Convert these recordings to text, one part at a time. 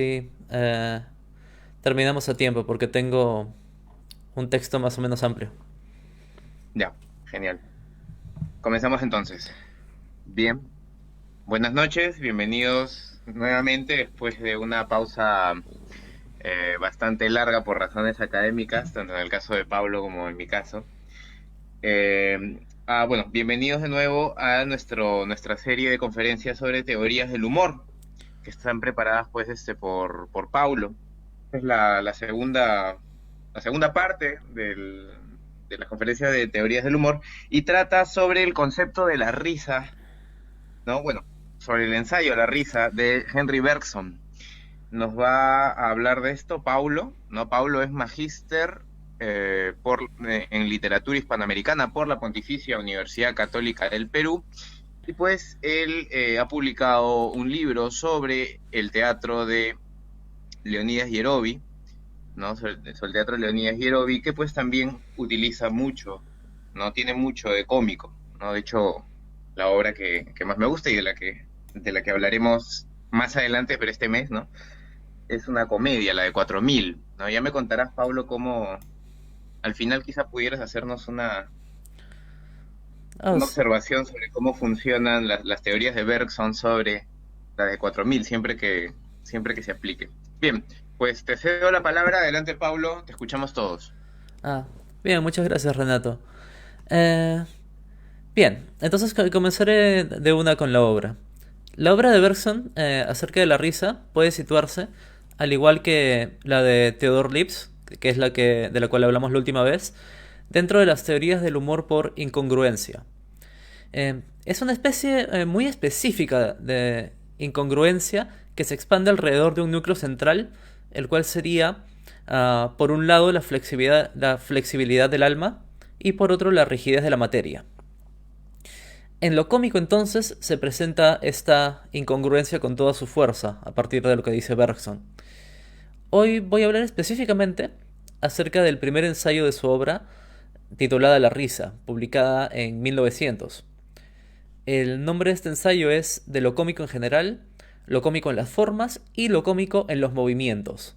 Eh, Terminamos a tiempo porque tengo un texto más o menos amplio. Ya, genial. Comenzamos entonces. Bien, buenas noches, bienvenidos nuevamente después de una pausa bastante larga por razones académicas, tanto en el caso de Pablo como en mi caso. Bueno, bienvenidos de nuevo a nuestra serie de conferencias sobre teorías del humor, que están preparadas pues por Paulo. Es la segunda parte de la conferencia de teorías del humor y trata sobre el concepto de la risa, ¿no? Bueno, sobre el ensayo La risa de Henry Bergson. Nos va a hablar de esto Paulo, ¿no? Paulo es magíster en literatura hispanoamericana por la Pontificia Universidad Católica del Perú y pues él ha publicado un libro sobre el teatro de Leonidas Yerovi, ¿no? Sobre el teatro de Leonidas Yerovi, que pues también utiliza mucho, ¿no? Tiene mucho de cómico, ¿no? De hecho, la obra que más me gusta y de la que hablaremos más adelante, pero este mes, ¿no? Es una comedia, la de 4000, ¿no? Ya me contarás, Pablo, cómo al final quizá pudieras hacernos Ah, una observación sobre cómo funcionan las teorías de Bergson sobre la de 4000 siempre que se aplique. Bien, pues te cedo la palabra. Adelante, Pablo, te escuchamos todos. ah, bien, muchas gracias Renato. Eh, Bien, entonces comenzaré de una con la obra. La obra de Bergson acerca de la risa puede situarse, al igual que la de Theodor Lipps, que es de la cual hablamos la última vez, dentro de las teorías del humor por incongruencia. Es una especie muy específica de incongruencia que se expande alrededor de un núcleo central, el cual sería, por un lado, la flexibilidad del alma y por otro, la rigidez de la materia. En lo cómico entonces se presenta esta incongruencia con toda su fuerza, a partir de lo que dice Bergson. Hoy voy a hablar específicamente acerca del primer ensayo de su obra, titulada La risa, publicada en 1900. El nombre de este ensayo es De lo cómico en general, lo cómico en las formas y lo cómico en los movimientos.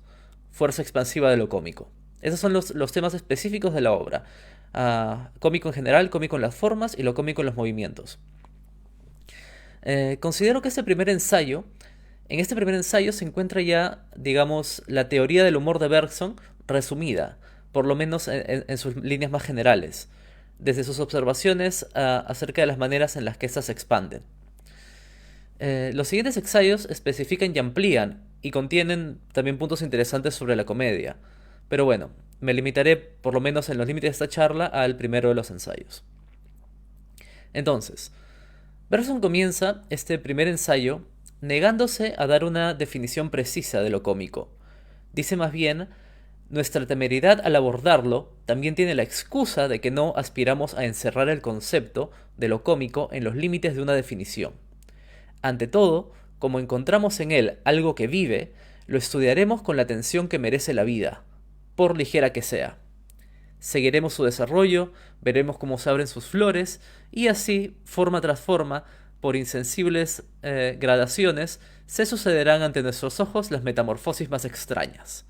Fuerza expansiva de lo cómico. Esos son los temas específicos de la obra. Cómico en general, cómico en las formas y lo cómico en los movimientos. Considero que en este primer ensayo se encuentra ya, digamos, la teoría del humor de Bergson resumida, por lo menos en sus líneas más generales, desde sus observaciones acerca de las maneras en las que éstas se expanden. Los siguientes ensayos especifican y amplían, y contienen también puntos interesantes sobre la comedia, pero bueno, me limitaré, por lo menos en los límites de esta charla, al primero de los ensayos. Entonces, Bergson comienza este primer ensayo negándose a dar una definición precisa de lo cómico. Dice más bien, nuestra temeridad al abordarlo también tiene la excusa de que no aspiramos a encerrar el concepto de lo cómico en los límites de una definición. Ante todo, como encontramos en él algo que vive, lo estudiaremos con la atención que merece la vida, por ligera que sea. Seguiremos su desarrollo, veremos cómo se abren sus flores, y así, forma tras forma, por insensibles gradaciones, se sucederán ante nuestros ojos las metamorfosis más extrañas.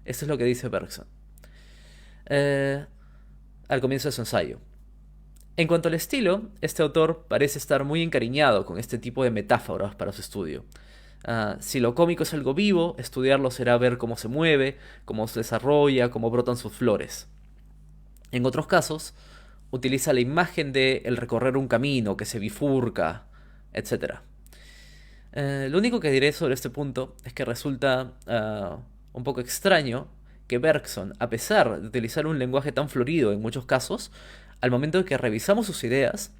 Eso es lo que dice Bergson eh, al comienzo de su ensayo. En cuanto al estilo, este autor parece estar muy encariñado con este tipo de metáforas para su estudio. Si lo cómico es algo vivo, estudiarlo será ver cómo se mueve, cómo se desarrolla, cómo brotan sus flores. En otros casos, utiliza la imagen de el recorrer un camino que se bifurca, etc. Lo único que diré sobre este punto es que resulta un poco extraño que Bergson, a pesar de utilizar un lenguaje tan florido en muchos casos, al momento de que revisamos sus ideas,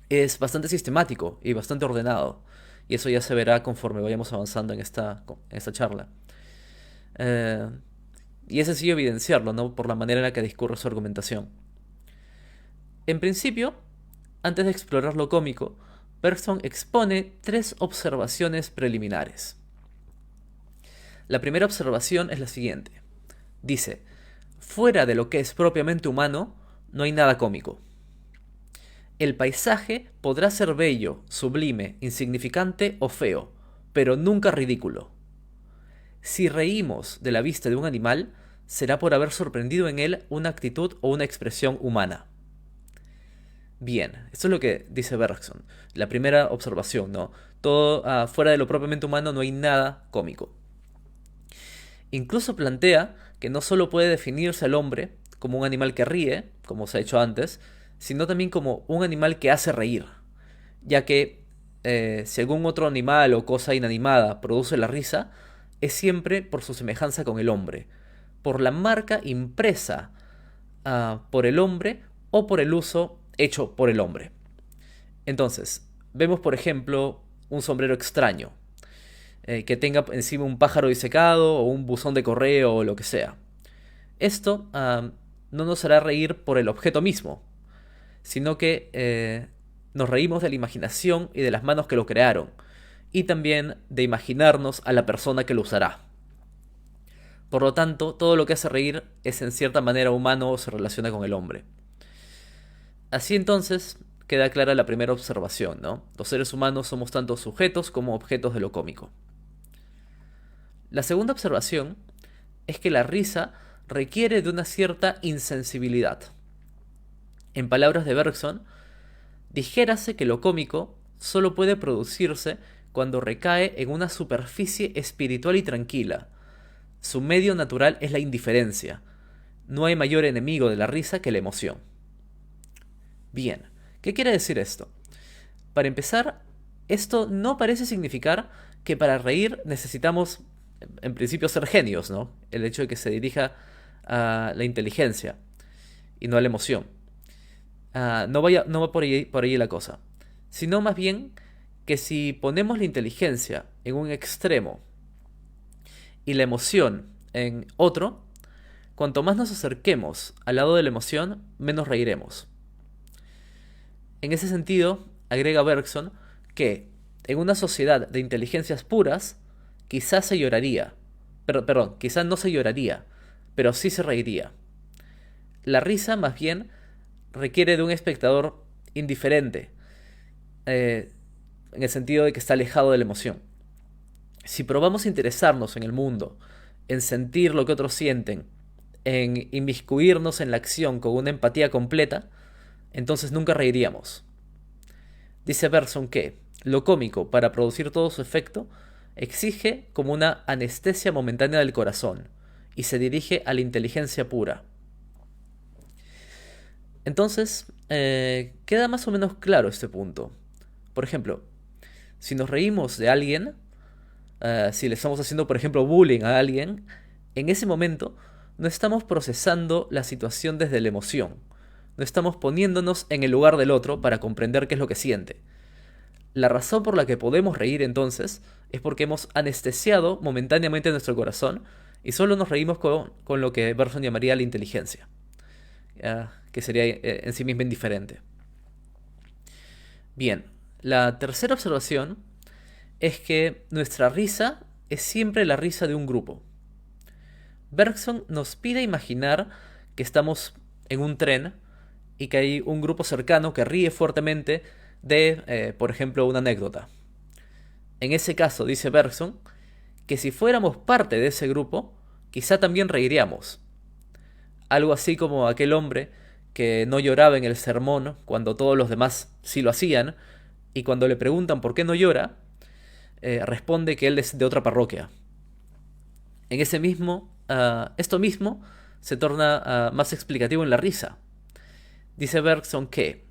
es bastante sistemático y bastante ordenado. Y eso ya se verá conforme vayamos avanzando en esta charla. Eh, y es sencillo evidenciarlo, ¿no? Por la manera en la que discurre su argumentación. En principio, antes de explorar lo cómico, Bergson expone tres observaciones preliminares. La primera observación es la siguiente. Dice, fuera de lo que es propiamente humano, no hay nada cómico. El paisaje podrá ser bello, sublime, insignificante o feo, pero nunca ridículo. Si reímos de la vista de un animal, será por haber sorprendido en él una actitud o una expresión humana. Bien, esto es lo que dice Bergson. La primera observación, ¿no? Todo fuera de lo propiamente humano no hay nada cómico. Incluso plantea que no solo puede definirse al hombre como un animal que ríe, como se ha hecho antes, sino también como un animal que hace reír, ya que si algún otro animal o cosa inanimada produce la risa, es siempre por su semejanza con el hombre, por la marca impresa por el hombre o por el uso hecho por el hombre. Entonces, vemos por ejemplo un sombrero extraño, que tenga encima un pájaro disecado o un buzón de correo o lo que sea. Esto no nos hará reír por el objeto mismo, sino que nos reímos de la imaginación y de las manos que lo crearon, y también de imaginarnos a la persona que lo usará. Por lo tanto, todo lo que hace reír es en cierta manera humano o se relaciona con el hombre. Así entonces queda clara la primera observación, ¿no? Los seres humanos somos tanto sujetos como objetos de lo cómico. La segunda observación es que la risa requiere de una cierta insensibilidad. En palabras de Bergson, dijérase que lo cómico solo puede producirse cuando recae en una superficie espiritual y tranquila. Su medio natural es la indiferencia. No hay mayor enemigo de la risa que la emoción. Bien, ¿qué quiere decir esto? Para empezar, esto no parece significar que para reír necesitamos, en principio, ser genios, ¿no? El hecho de que se dirija a la inteligencia y no a la emoción. No va por ahí la cosa, sino más bien que si ponemos la inteligencia en un extremo y la emoción en otro, cuanto más nos acerquemos al lado de la emoción, menos reiremos. En ese sentido, agrega Bergson que en una sociedad de inteligencias puras, quizás se lloraría, quizás no se lloraría, pero sí se reiría. La risa, más bien, requiere de un espectador indiferente, en el sentido de que está alejado de la emoción. Si probamos a interesarnos en el mundo, en sentir lo que otros sienten, en inmiscuirnos en la acción con una empatía completa, entonces nunca reiríamos. Dice Bergson que lo cómico, para producir todo su efecto, exige como una anestesia momentánea del corazón y se dirige a la inteligencia pura. Entonces, queda más o menos claro este punto. Por ejemplo, si nos reímos de alguien, si le estamos haciendo, por ejemplo, bullying a alguien, en ese momento no estamos procesando la situación desde la emoción. No estamos poniéndonos en el lugar del otro para comprender qué es lo que siente. La razón por la que podemos reír entonces es porque hemos anestesiado momentáneamente nuestro corazón y solo nos reímos con lo que Bergson llamaría la inteligencia, que sería en sí misma indiferente. Bien, la tercera observación es que nuestra risa es siempre la risa de un grupo. Bergson nos pide imaginar que estamos en un tren y que hay un grupo cercano que ríe fuertemente de, por ejemplo, una anécdota. En ese caso, dice Bergson, que si fuéramos parte de ese grupo, quizá también reiríamos. Algo así como aquel hombre que no lloraba en el sermón cuando todos los demás sí lo hacían, y cuando le preguntan por qué no llora, responde que él es de otra parroquia. En ese mismo, esto mismo se torna más explicativo en la risa. Dice Bergson que,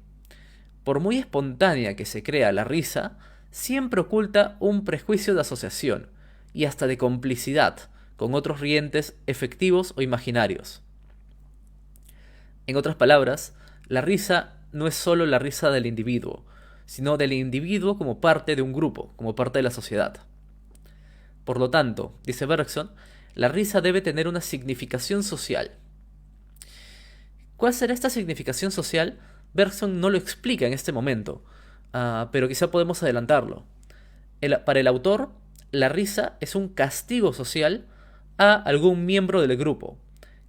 por muy espontánea que se crea la risa, siempre oculta un prejuicio de asociación y hasta de complicidad con otros rientes efectivos o imaginarios. En otras palabras, la risa no es solo la risa del individuo, sino del individuo como parte de un grupo, como parte de la sociedad. Por lo tanto, dice Bergson, la risa debe tener una significación social. ¿Cuál será esta significación social? Bergson no lo explica en este momento, pero quizá podemos adelantarlo. Para el autor, la risa es un castigo social a algún miembro del grupo,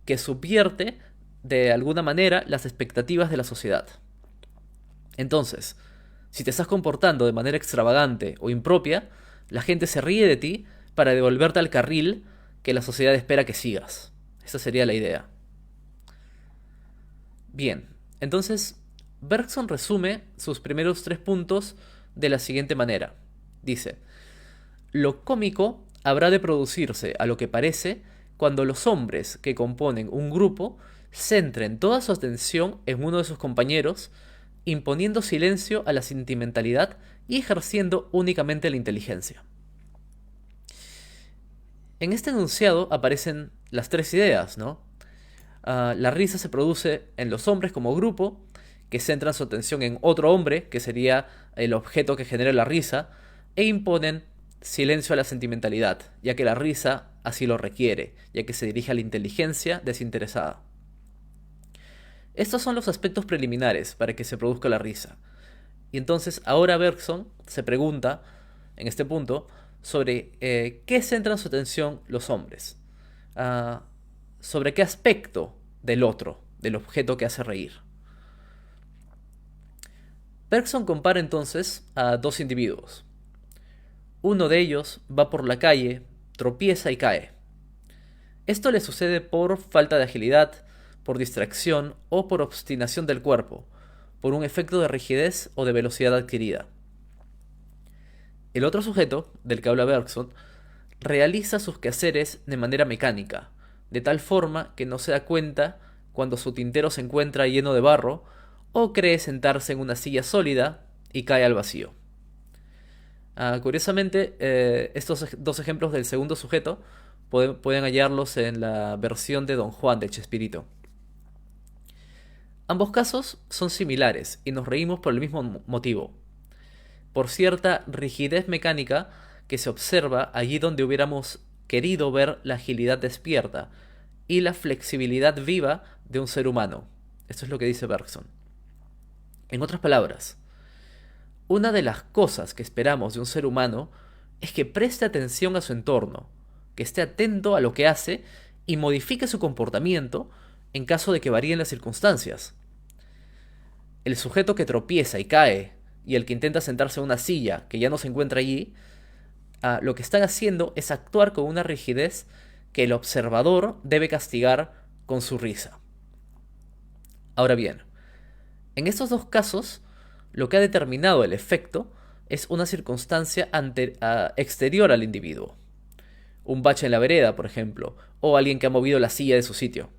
que subvierte de alguna manera las expectativas de la sociedad. Entonces, si te estás comportando de manera extravagante o impropia, la gente se ríe de ti para devolverte al carril que la sociedad espera que sigas. Esa sería la idea. Bien, entonces Bergson resume sus primeros 3 puntos de la siguiente manera. Dice: lo cómico habrá de producirse, a lo que parece, cuando los hombres que componen un grupo centren toda su atención en uno de sus compañeros, imponiendo silencio a la sentimentalidad y ejerciendo únicamente la inteligencia. En este enunciado aparecen las 3 ideas, ¿no? La risa se produce en los hombres como grupo, que centran su atención en otro hombre, que sería el objeto que genera la risa, e imponen silencio a la sentimentalidad, ya que la risa así lo requiere, ya que se dirige a la inteligencia desinteresada. Estos son los aspectos preliminares para que se produzca la risa. Y entonces ahora Bergson se pregunta, en este punto, sobre qué centran su atención los hombres, sobre qué aspecto del otro, del objeto que hace reír. Bergson compara entonces a 2 individuos. Uno de ellos va por la calle, tropieza y cae. Esto le sucede por falta de agilidad, por distracción o por obstinación del cuerpo, por un efecto de rigidez o de velocidad adquirida. El otro sujeto, del que habla Bergson, realiza sus quehaceres de manera mecánica, de tal forma que no se da cuenta cuando su tintero se encuentra lleno de barro o cree sentarse en una silla sólida y cae al vacío. Curiosamente, estos 2 ejemplos del segundo sujeto pueden hallarlos en la versión de Don Juan de Chespirito. Ambos casos son similares y nos reímos por el mismo motivo, por cierta rigidez mecánica que se observa allí donde hubiéramos querido ver la agilidad despierta y la flexibilidad viva de un ser humano. Esto es lo que dice Bergson. En otras palabras, una de las cosas que esperamos de un ser humano es que preste atención a su entorno, que esté atento a lo que hace y modifique su comportamiento en caso de que varíen las circunstancias. El sujeto que tropieza y cae y el que intenta sentarse en una silla que ya no se encuentra allí, lo que están haciendo es actuar con una rigidez que el observador debe castigar con su risa. Ahora bien, en estos 2 casos, lo que ha determinado el efecto es una circunstancia exterior al individuo. Un bache en la vereda, por ejemplo, o alguien que ha movido la silla de su sitio.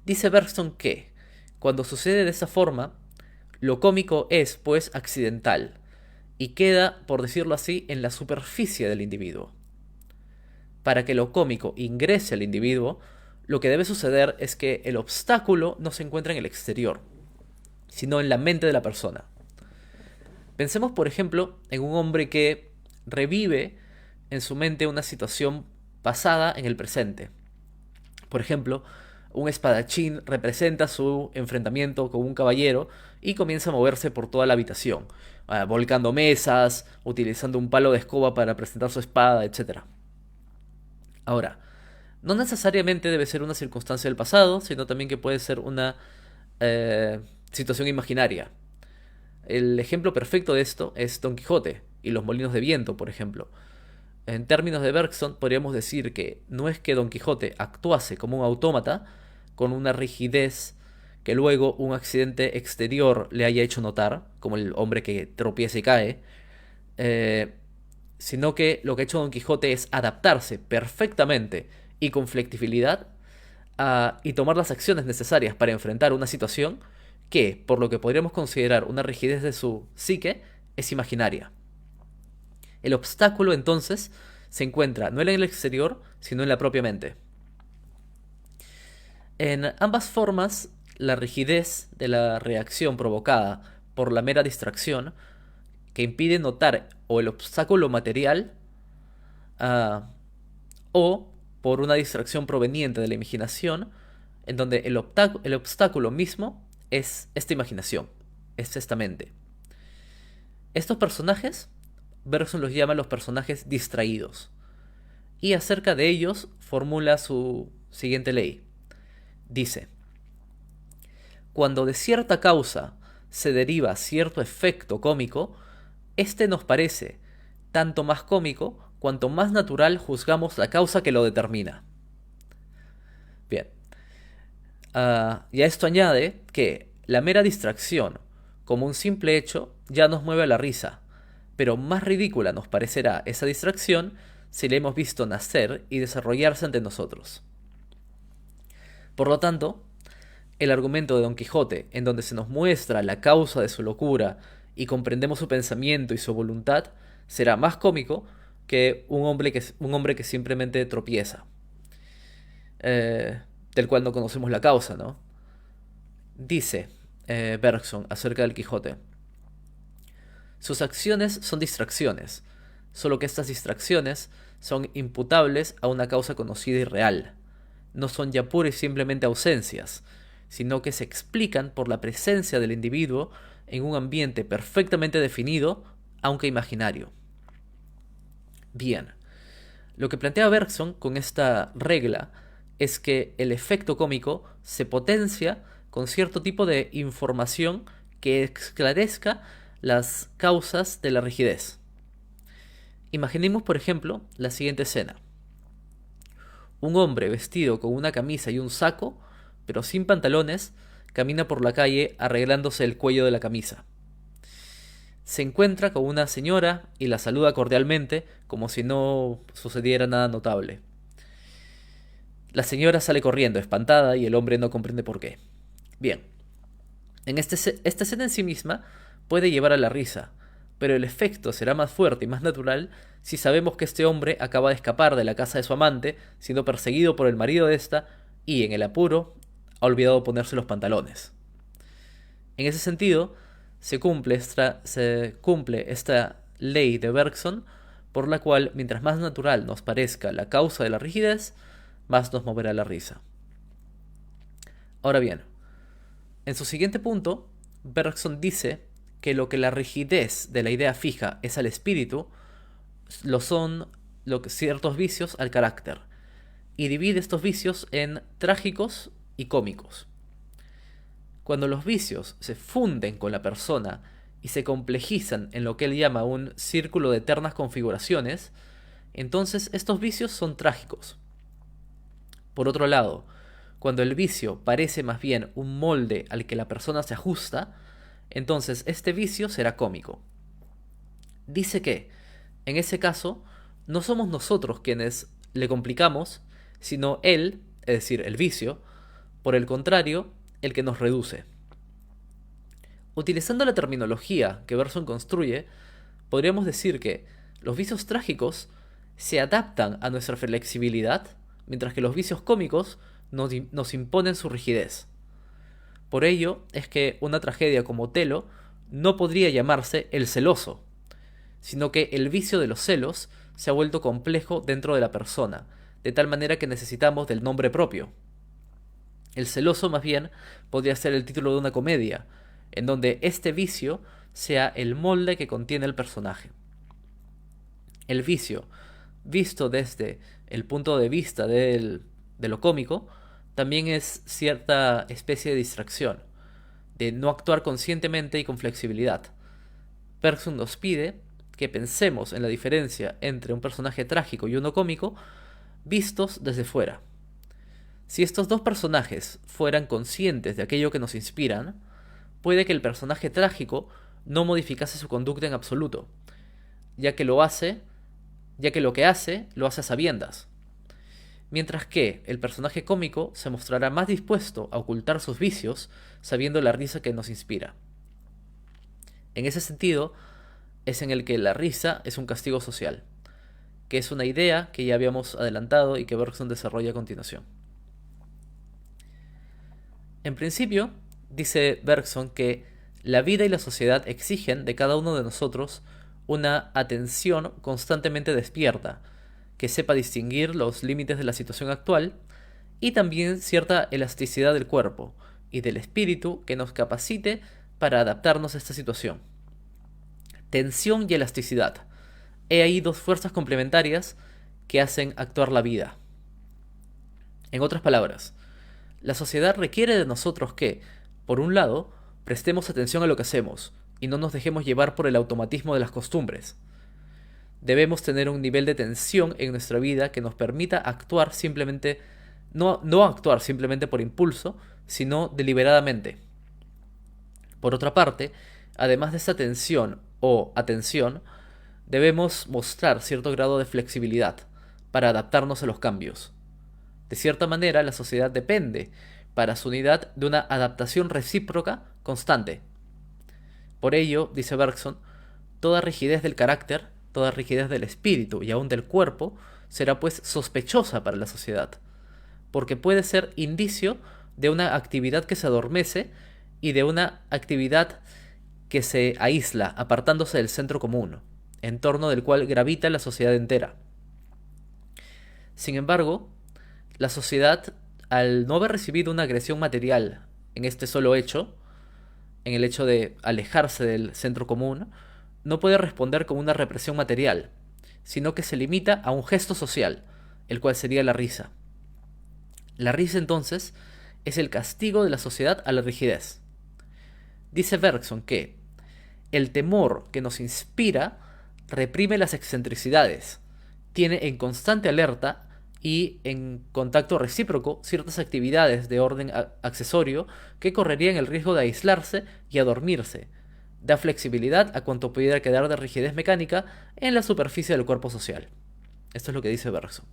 Dice Bergson que, cuando sucede de esa forma, lo cómico es, pues, accidental, y queda, por decirlo así, en la superficie del individuo. Para que lo cómico ingrese al individuo, lo que debe suceder es que el obstáculo no se encuentra en el exterior, sino en la mente de la persona. Pensemos, por ejemplo, en un hombre que revive en su mente una situación pasada en el presente. Por ejemplo, un espadachín representa su enfrentamiento con un caballero y comienza a moverse por toda la habitación, volcando mesas, utilizando un palo de escoba para presentar su espada, etc. Ahora, no necesariamente debe ser una circunstancia del pasado, sino también que puede ser una situación imaginaria. El ejemplo perfecto de esto es Don Quijote y los molinos de viento, por ejemplo. En términos de Bergson, podríamos decir que no es que Don Quijote actuase como un autómata, con una rigidez que luego un accidente exterior le haya hecho notar, como el hombre que tropieza y cae, sino que lo que ha hecho Don Quijote es adaptarse perfectamente y con flexibilidad y tomar las acciones necesarias para enfrentar una situación que, por lo que podríamos considerar una rigidez de su psique, es imaginaria. El obstáculo, entonces, se encuentra no en el exterior, sino en la propia mente. En ambas formas, la rigidez de la reacción provocada por la mera distracción, que impide notar o el obstáculo material, o por una distracción proveniente de la imaginación, en donde el obstáculo mismo es esta imaginación, es esta mente. Estos personajes, Bergson los llama los personajes distraídos, y acerca de ellos formula su siguiente ley. Dice: cuando de cierta causa se deriva cierto efecto cómico, este nos parece tanto más cómico cuanto más natural juzgamos la causa que lo determina. Bien, y a esto añade que la mera distracción, como un simple hecho, ya nos mueve a la risa, pero más ridícula nos parecerá esa distracción si la hemos visto nacer y desarrollarse ante nosotros. Por lo tanto, el argumento de Don Quijote, en donde se nos muestra la causa de su locura y comprendemos su pensamiento y su voluntad, será más cómico que un hombre que simplemente tropieza, del cual no conocemos la causa, ¿no? Dice Bergson acerca del Quijote: sus acciones son distracciones, solo que estas distracciones son imputables a una causa conocida y real. No son ya pura y simplemente ausencias, sino que se explican por la presencia del individuo en un ambiente perfectamente definido, aunque imaginario. Bien, lo que plantea Bergson con esta regla es que el efecto cómico se potencia con cierto tipo de información que esclarezca las causas de la rigidez. Imaginemos, por ejemplo, la siguiente escena. Un hombre vestido con una camisa y un saco, pero sin pantalones, camina por la calle arreglándose el cuello de la camisa. Se encuentra con una señora y la saluda cordialmente, como si no sucediera nada notable. La señora sale corriendo, espantada, y el hombre no comprende por qué. Bien, esta escena en sí misma puede llevar a la risa, pero el efecto será más fuerte y más natural si sabemos que este hombre acaba de escapar de la casa de su amante, siendo perseguido por el marido de esta, y en el apuro ha olvidado ponerse los pantalones. En ese sentido, se cumple esta ley de Bergson, por la cual mientras más natural nos parezca la causa de la rigidez, más nos moverá la risa. Ahora bien, en su siguiente punto, Bergson dice que lo que la rigidez de la idea fija es al espíritu, lo son ciertos vicios al carácter, y divide estos vicios en trágicos y cómicos. Cuando los vicios se funden con la persona y se complejizan en lo que él llama un círculo de eternas configuraciones, entonces estos vicios son trágicos. Por otro lado, cuando el vicio parece más bien un molde al que la persona se ajusta, entonces este vicio será cómico. Dice que, en ese caso, no somos nosotros quienes le complicamos, sino él, es decir, el vicio, por el contrario, el que nos reduce. Utilizando la terminología que Bergson construye, podríamos decir que los vicios trágicos se adaptan a nuestra flexibilidad, mientras que los vicios cómicos nos imponen su rigidez. Por ello es que una tragedia como Otelo no podría llamarse El celoso, sino que el vicio de los celos se ha vuelto complejo dentro de la persona, de tal manera que necesitamos del nombre propio. El celoso, más bien, podría ser el título de una comedia, en donde este vicio sea el molde que contiene el personaje. El vicio, visto desde el punto de vista de lo cómico, también es cierta especie de distracción, de no actuar conscientemente y con flexibilidad. Bergson nos pide que pensemos en la diferencia entre un personaje trágico y uno cómico, vistos desde fuera. Si estos dos personajes fueran conscientes de aquello que nos inspiran, puede que el personaje trágico no modificase su conducta en absoluto, ya que lo que hace lo hace a sabiendas. Mientras que el personaje cómico se mostrará más dispuesto a ocultar sus vicios sabiendo la risa que nos inspira. En ese sentido, es en el que la risa es un castigo social, que es una idea que ya habíamos adelantado y que Bergson desarrolla a continuación. En principio, dice Bergson que la vida y la sociedad exigen de cada uno de nosotros una atención constantemente despierta, que sepa distinguir los límites de la situación actual, y también cierta elasticidad del cuerpo y del espíritu que nos capacite para adaptarnos a esta situación. Tensión y elasticidad. He ahí dos fuerzas complementarias que hacen actuar la vida. En otras palabras, la sociedad requiere de nosotros que, por un lado, prestemos atención a lo que hacemos y no nos dejemos llevar por el automatismo de las costumbres. Debemos tener un nivel de tensión en nuestra vida que nos permita actuar simplemente, no actuar simplemente por impulso, sino deliberadamente. Por otra parte, además de esta tensión o atención, debemos mostrar cierto grado de flexibilidad para adaptarnos a los cambios. De cierta manera, la sociedad depende, para su unidad, de una adaptación recíproca constante. Por ello, dice Bergson, toda rigidez del carácter, toda rigidez del espíritu y aún del cuerpo será pues sospechosa para la sociedad, porque puede ser indicio de una actividad que se adormece y de una actividad que se aísla, apartándose del centro común, en torno del cual gravita la sociedad entera. Sin embargo, la sociedad, al no haber recibido una agresión material en este solo hecho, en el hecho de alejarse del centro común, no puede responder con una represión material, sino que se limita a un gesto social, el cual sería la risa. La risa, entonces, es el castigo de la sociedad a la rigidez. Dice Bergson que el temor que nos inspira reprime las excentricidades, tiene en constante alerta y en contacto recíproco ciertas actividades de orden accesorio que correrían el riesgo de aislarse y adormirse. Da flexibilidad a cuanto pudiera quedar de rigidez mecánica en la superficie del cuerpo social. Esto es lo que dice Bergson.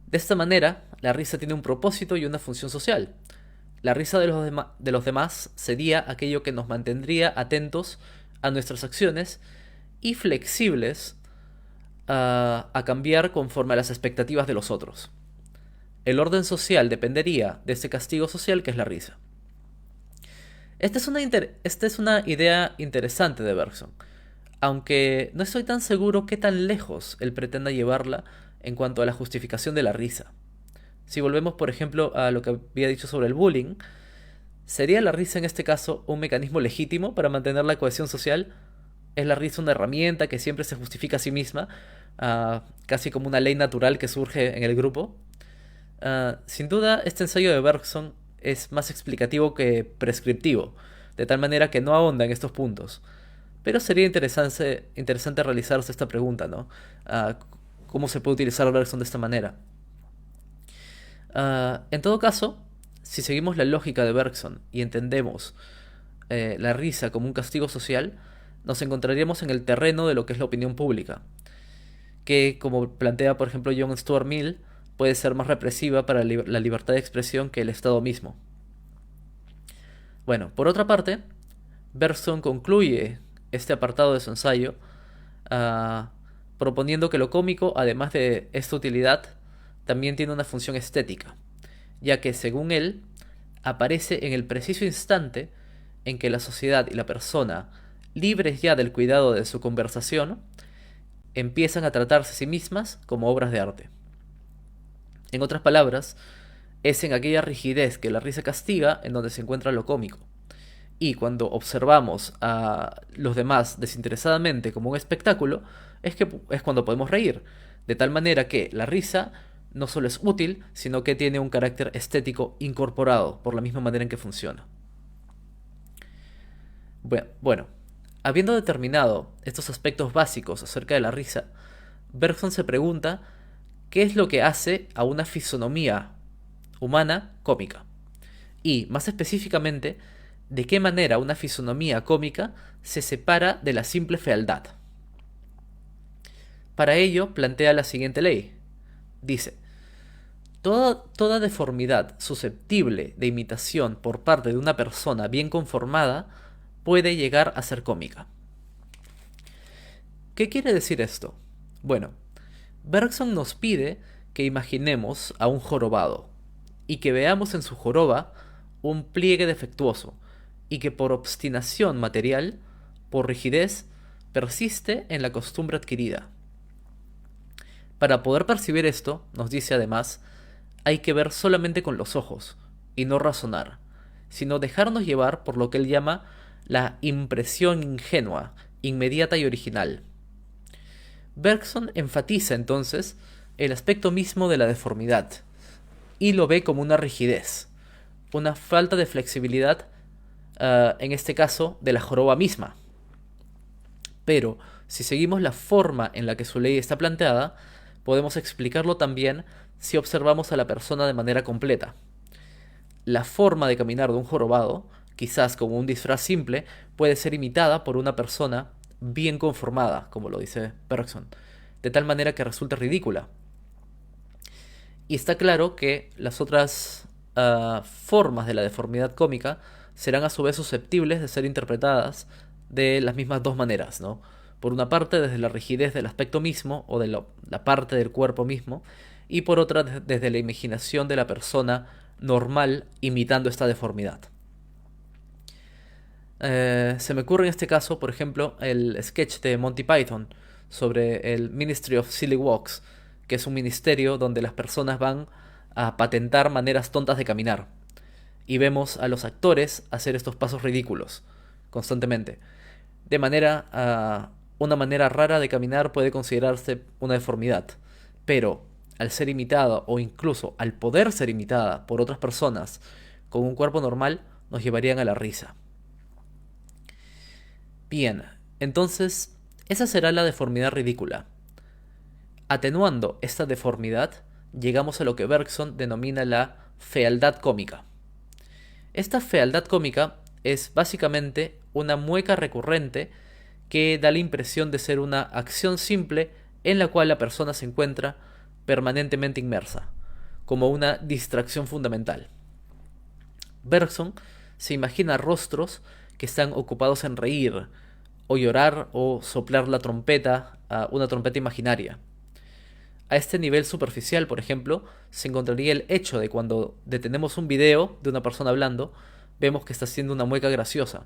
De esta manera, la risa tiene un propósito y una función social. La risa de los demás sería aquello que nos mantendría atentos a nuestras acciones y flexibles a cambiar conforme a las expectativas de los otros. El orden social dependería de ese castigo social que es la risa. Esta es una idea interesante de Bergson, aunque no estoy tan seguro qué tan lejos él pretenda llevarla en cuanto a la justificación de la risa. Si volvemos, por ejemplo, a lo que había dicho sobre el bullying, ¿sería la risa en este caso un mecanismo legítimo para mantener la cohesión social? ¿Es la risa una herramienta que siempre se justifica a sí misma, casi como una ley natural que surge en el grupo? Sin duda, este ensayo de Bergson es más explicativo que prescriptivo, de tal manera que no ahonda en estos puntos. Pero sería interesante realizarse esta pregunta, ¿no? ¿Cómo se puede utilizar Bergson de esta manera? En todo caso, si seguimos la lógica de Bergson y entendemos la risa como un castigo social, nos encontraríamos en el terreno de lo que es la opinión pública, que, como plantea por ejemplo John Stuart Mill, puede ser más represiva para la libertad de expresión que el Estado mismo. Bueno, por otra parte, Bergson concluye este apartado de su ensayo proponiendo que lo cómico, además de esta utilidad, también tiene una función estética, ya que, según él, aparece en el preciso instante en que la sociedad y la persona, libres ya del cuidado de su conversación, empiezan a tratarse a sí mismas como obras de arte. En otras palabras, es en aquella rigidez que la risa castiga en donde se encuentra lo cómico. Y cuando observamos a los demás desinteresadamente como un espectáculo, es cuando podemos reír. De tal manera que la risa no solo es útil, sino que tiene un carácter estético incorporado por la misma manera en que funciona. Bueno, habiendo determinado estos aspectos básicos acerca de la risa, Bergson se pregunta qué es lo que hace a una fisonomía humana cómica. Y, más específicamente, de qué manera una fisonomía cómica se separa de la simple fealdad. Para ello plantea la siguiente ley. Dice: toda deformidad susceptible de imitación por parte de una persona bien conformada puede llegar a ser cómica. ¿Qué quiere decir esto? Bueno, Bergson nos pide que imaginemos a un jorobado y que veamos en su joroba un pliegue defectuoso y que por obstinación material, por rigidez, persiste en la costumbre adquirida. Para poder percibir esto, nos dice además, hay que ver solamente con los ojos y no razonar, sino dejarnos llevar por lo que él llama la impresión ingenua, inmediata y original. Bergson enfatiza entonces el aspecto mismo de la deformidad y lo ve como una rigidez, una falta de flexibilidad, en este caso de la joroba misma. Pero Si seguimos la forma en la que su ley está planteada, podemos explicarlo también si observamos a la persona de manera completa. La forma de caminar de un jorobado, quizás como un disfraz simple, puede ser imitada por una persona bien conformada, como lo dice Bergson, de tal manera que resulta ridícula. Y está claro que las otras formas de la deformidad cómica serán a su vez susceptibles de ser interpretadas de las mismas dos maneras, ¿no? Por una parte desde la rigidez del aspecto mismo o de la parte del cuerpo mismo, y por otra desde la imaginación de la persona normal imitando esta deformidad. Se me ocurre en este caso, por ejemplo, el sketch de Monty Python sobre el Ministry of Silly Walks, que es un ministerio donde las personas van a patentar maneras tontas de caminar. Y vemos a los actores hacer estos pasos ridículos constantemente. De manera, una manera rara de caminar puede considerarse una deformidad, pero al ser imitada o incluso al poder ser imitada por otras personas con un cuerpo normal, nos llevarían a la risa. Bien, entonces, esa será la deformidad ridícula. Atenuando esta deformidad, llegamos a lo que Bergson denomina la fealdad cómica. Esta fealdad cómica es básicamente una mueca recurrente que da la impresión de ser una acción simple en la cual la persona se encuentra permanentemente inmersa, como una distracción fundamental. Bergson se imagina rostros que están ocupados en reír, o llorar, o soplar la trompeta, una trompeta imaginaria. A este nivel superficial, por ejemplo, se encontraría el hecho de cuando detenemos un video de una persona hablando, vemos que está haciendo una mueca graciosa.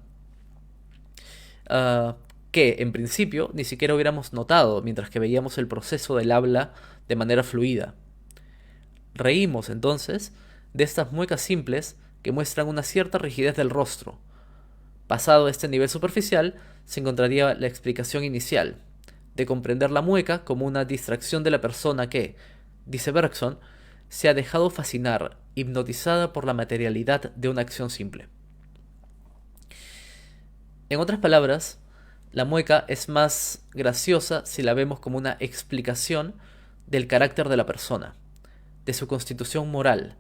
Que en principio ni siquiera hubiéramos notado mientras que veíamos el proceso del habla de manera fluida. Reímos entonces de estas muecas simples que muestran una cierta rigidez del rostro. Pasado este nivel superficial, se encontraría la explicación inicial, de comprender la mueca como una distracción de la persona que, dice Bergson, se ha dejado fascinar, hipnotizada por la materialidad de una acción simple. En otras palabras, la mueca es más graciosa si la vemos como una explicación del carácter de la persona, de su constitución moral,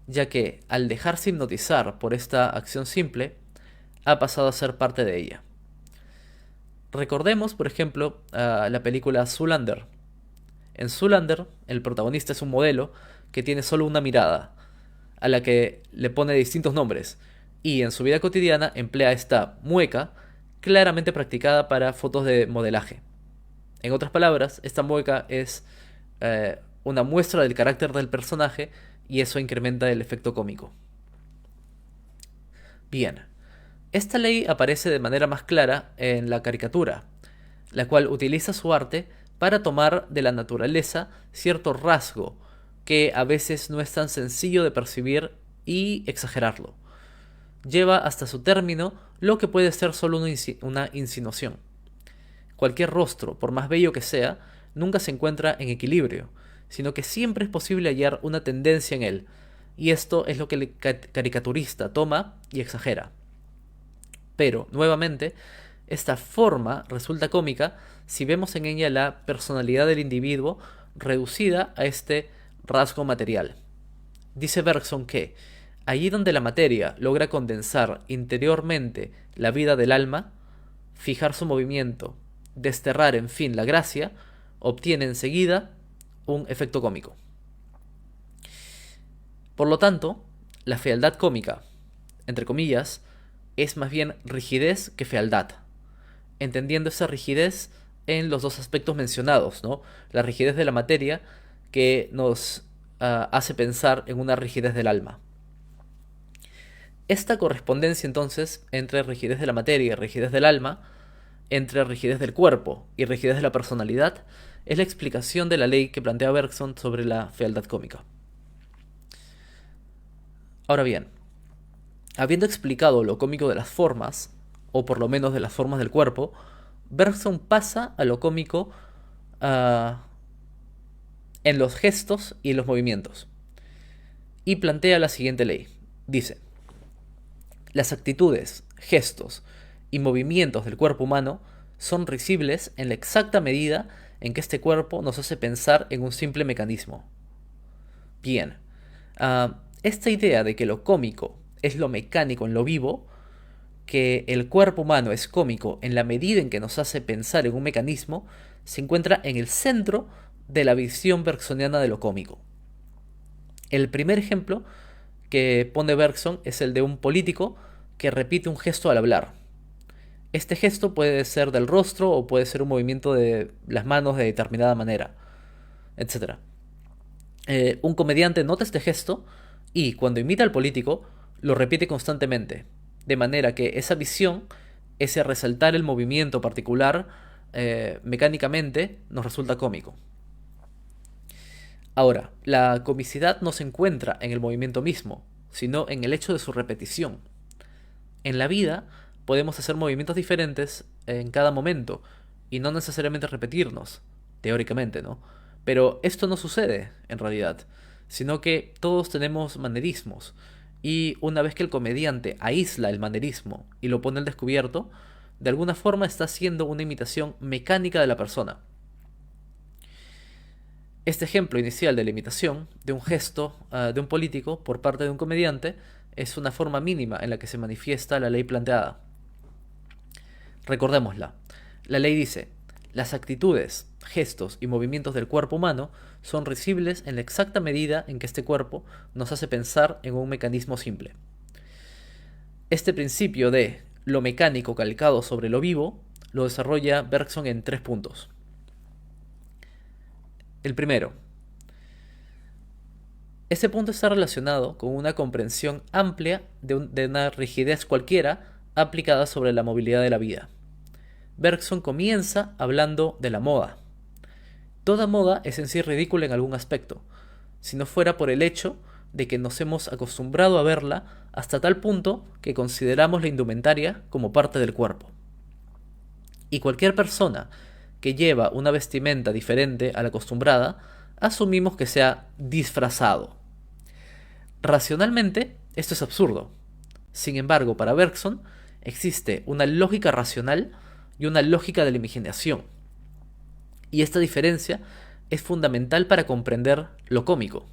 ya que al dejarse hipnotizar por esta acción simple, ha pasado a ser parte de ella. Recordemos, por ejemplo, la película Zoolander. En Zoolander, el protagonista es un modelo que tiene solo una mirada, a la que le pone distintos nombres, y en su vida cotidiana emplea esta mueca claramente practicada para fotos de modelaje. En otras palabras, esta mueca es una muestra del carácter del personaje y eso incrementa el efecto cómico. Bien, esta ley aparece de manera más clara en la caricatura, la cual utiliza su arte para tomar de la naturaleza cierto rasgo que a veces no es tan sencillo de percibir y exagerarlo. Lleva hasta su término lo que puede ser solo una insinuación. Cualquier rostro, por más bello que sea, nunca se encuentra en equilibrio, sino que siempre es posible hallar una tendencia en él, y esto es lo que el caricaturista toma y exagera. Pero, nuevamente, esta forma resulta cómica si vemos en ella la personalidad del individuo reducida a este rasgo material. Dice Bergson que, allí donde la materia logra condensar interiormente la vida del alma, fijar su movimiento, desterrar en fin la gracia, obtiene enseguida un efecto cómico. Por lo tanto, la fealdad cómica, entre comillas, es más bien rigidez que fealdad, entendiendo esa rigidez en los dos aspectos mencionados, ¿no? La rigidez de la materia que nos hace pensar en una rigidez del alma. Esta correspondencia entonces entre rigidez de la materia y rigidez del alma, entre rigidez del cuerpo y rigidez de la personalidad, es la explicación de la ley que plantea Bergson sobre la fealdad cómica. Ahora bien, habiendo explicado lo cómico de las formas, o por lo menos de las formas del cuerpo, Bergson pasa a lo cómico en los gestos y en los movimientos. Y plantea la siguiente ley. Dice: las actitudes, gestos y movimientos del cuerpo humano son risibles en la exacta medida en que este cuerpo nos hace pensar en un simple mecanismo. Bien, esta idea de que lo cómico es lo mecánico en lo vivo, que el cuerpo humano es cómico en la medida en que nos hace pensar en un mecanismo, se encuentra en el centro de la visión bergsoniana de lo cómico. El primer ejemplo que pone Bergson es el de un político que repite un gesto al hablar. Este gesto puede ser del rostro o puede ser un movimiento de las manos de determinada manera, etc. Un comediante nota este gesto y cuando imita al político lo repite constantemente, de manera que esa visión, ese resaltar el movimiento particular mecánicamente, nos resulta cómico. Ahora, la comicidad no se encuentra en el movimiento mismo, sino en el hecho de su repetición. En la vida podemos hacer movimientos diferentes en cada momento y no necesariamente repetirnos, teóricamente, ¿no? Pero esto no sucede en realidad, sino que todos tenemos manerismos y una vez que el comediante aísla el manerismo y lo pone al descubierto, de alguna forma está haciendo una imitación mecánica de la persona. Este ejemplo inicial de la imitación de un gesto de un político por parte de un comediante es una forma mínima en la que se manifiesta la ley planteada. Recordémosla. La ley dice: las actitudes, gestos y movimientos del cuerpo humano son risibles en la exacta medida en que este cuerpo nos hace pensar en un mecanismo simple. Este principio de lo mecánico calcado sobre lo vivo lo desarrolla Bergson en 3 puntos. El primero. Ese punto está relacionado con una comprensión amplia de una rigidez cualquiera aplicada sobre la movilidad de la vida. Bergson comienza hablando de la moda. Toda moda es en sí ridícula en algún aspecto, si no fuera por el hecho de que nos hemos acostumbrado a verla hasta tal punto que consideramos la indumentaria como parte del cuerpo. Y cualquier persona que lleva una vestimenta diferente a la acostumbrada, asumimos que se ha disfrazado. Racionalmente, esto es absurdo. Sin embargo, para Bergson, existe una lógica racional y una lógica de la imaginación. Y esta diferencia es fundamental para comprender lo cómico.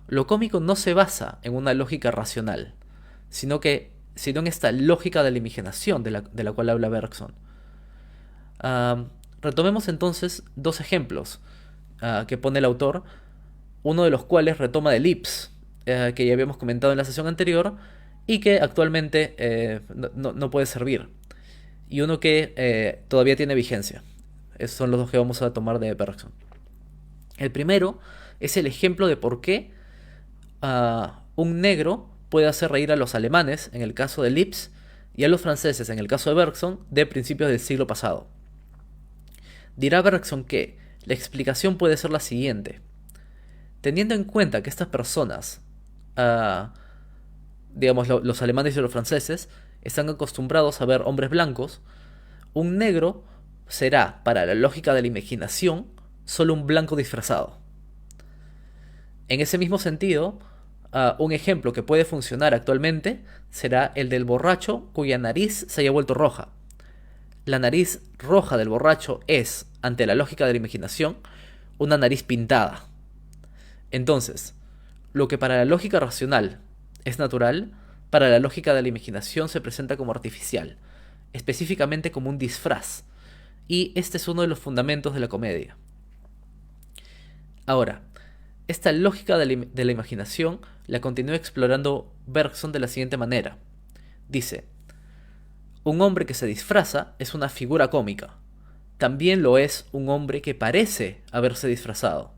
Lo cómico no se basa en una lógica racional, sino en esta lógica de la imaginación de la cual habla Bergson. Retomemos entonces 2 ejemplos que pone el autor, uno de los cuales retoma de Lipps, que ya habíamos comentado en la sesión anterior y que actualmente no puede servir, y uno que todavía tiene vigencia. Esos son los 2 que vamos a tomar de Bergson. El primero es el ejemplo de por qué un negro puede hacer reír a los alemanes, en el caso de Lipps, y a los franceses, en el caso de Bergson, de principios del siglo pasado. Dirá Bergson que la explicación puede ser la siguiente. Teniendo en cuenta que estas personas, digamos los alemanes y los franceses, están acostumbrados a ver hombres blancos, un negro será, para la lógica de la imaginación, solo un blanco disfrazado. En ese mismo sentido, un ejemplo que puede funcionar actualmente será el del borracho cuya nariz se haya vuelto roja. La nariz roja del borracho es, ante la lógica de la imaginación, una nariz pintada. Entonces, lo que para la lógica racional es natural, para la lógica de la imaginación se presenta como artificial, específicamente como un disfraz, y este es uno de los fundamentos de la comedia. Ahora, esta lógica de la imaginación la continúa explorando Bergson de la siguiente manera. Dice: un hombre que se disfraza es una figura cómica. También lo es un hombre que parece haberse disfrazado.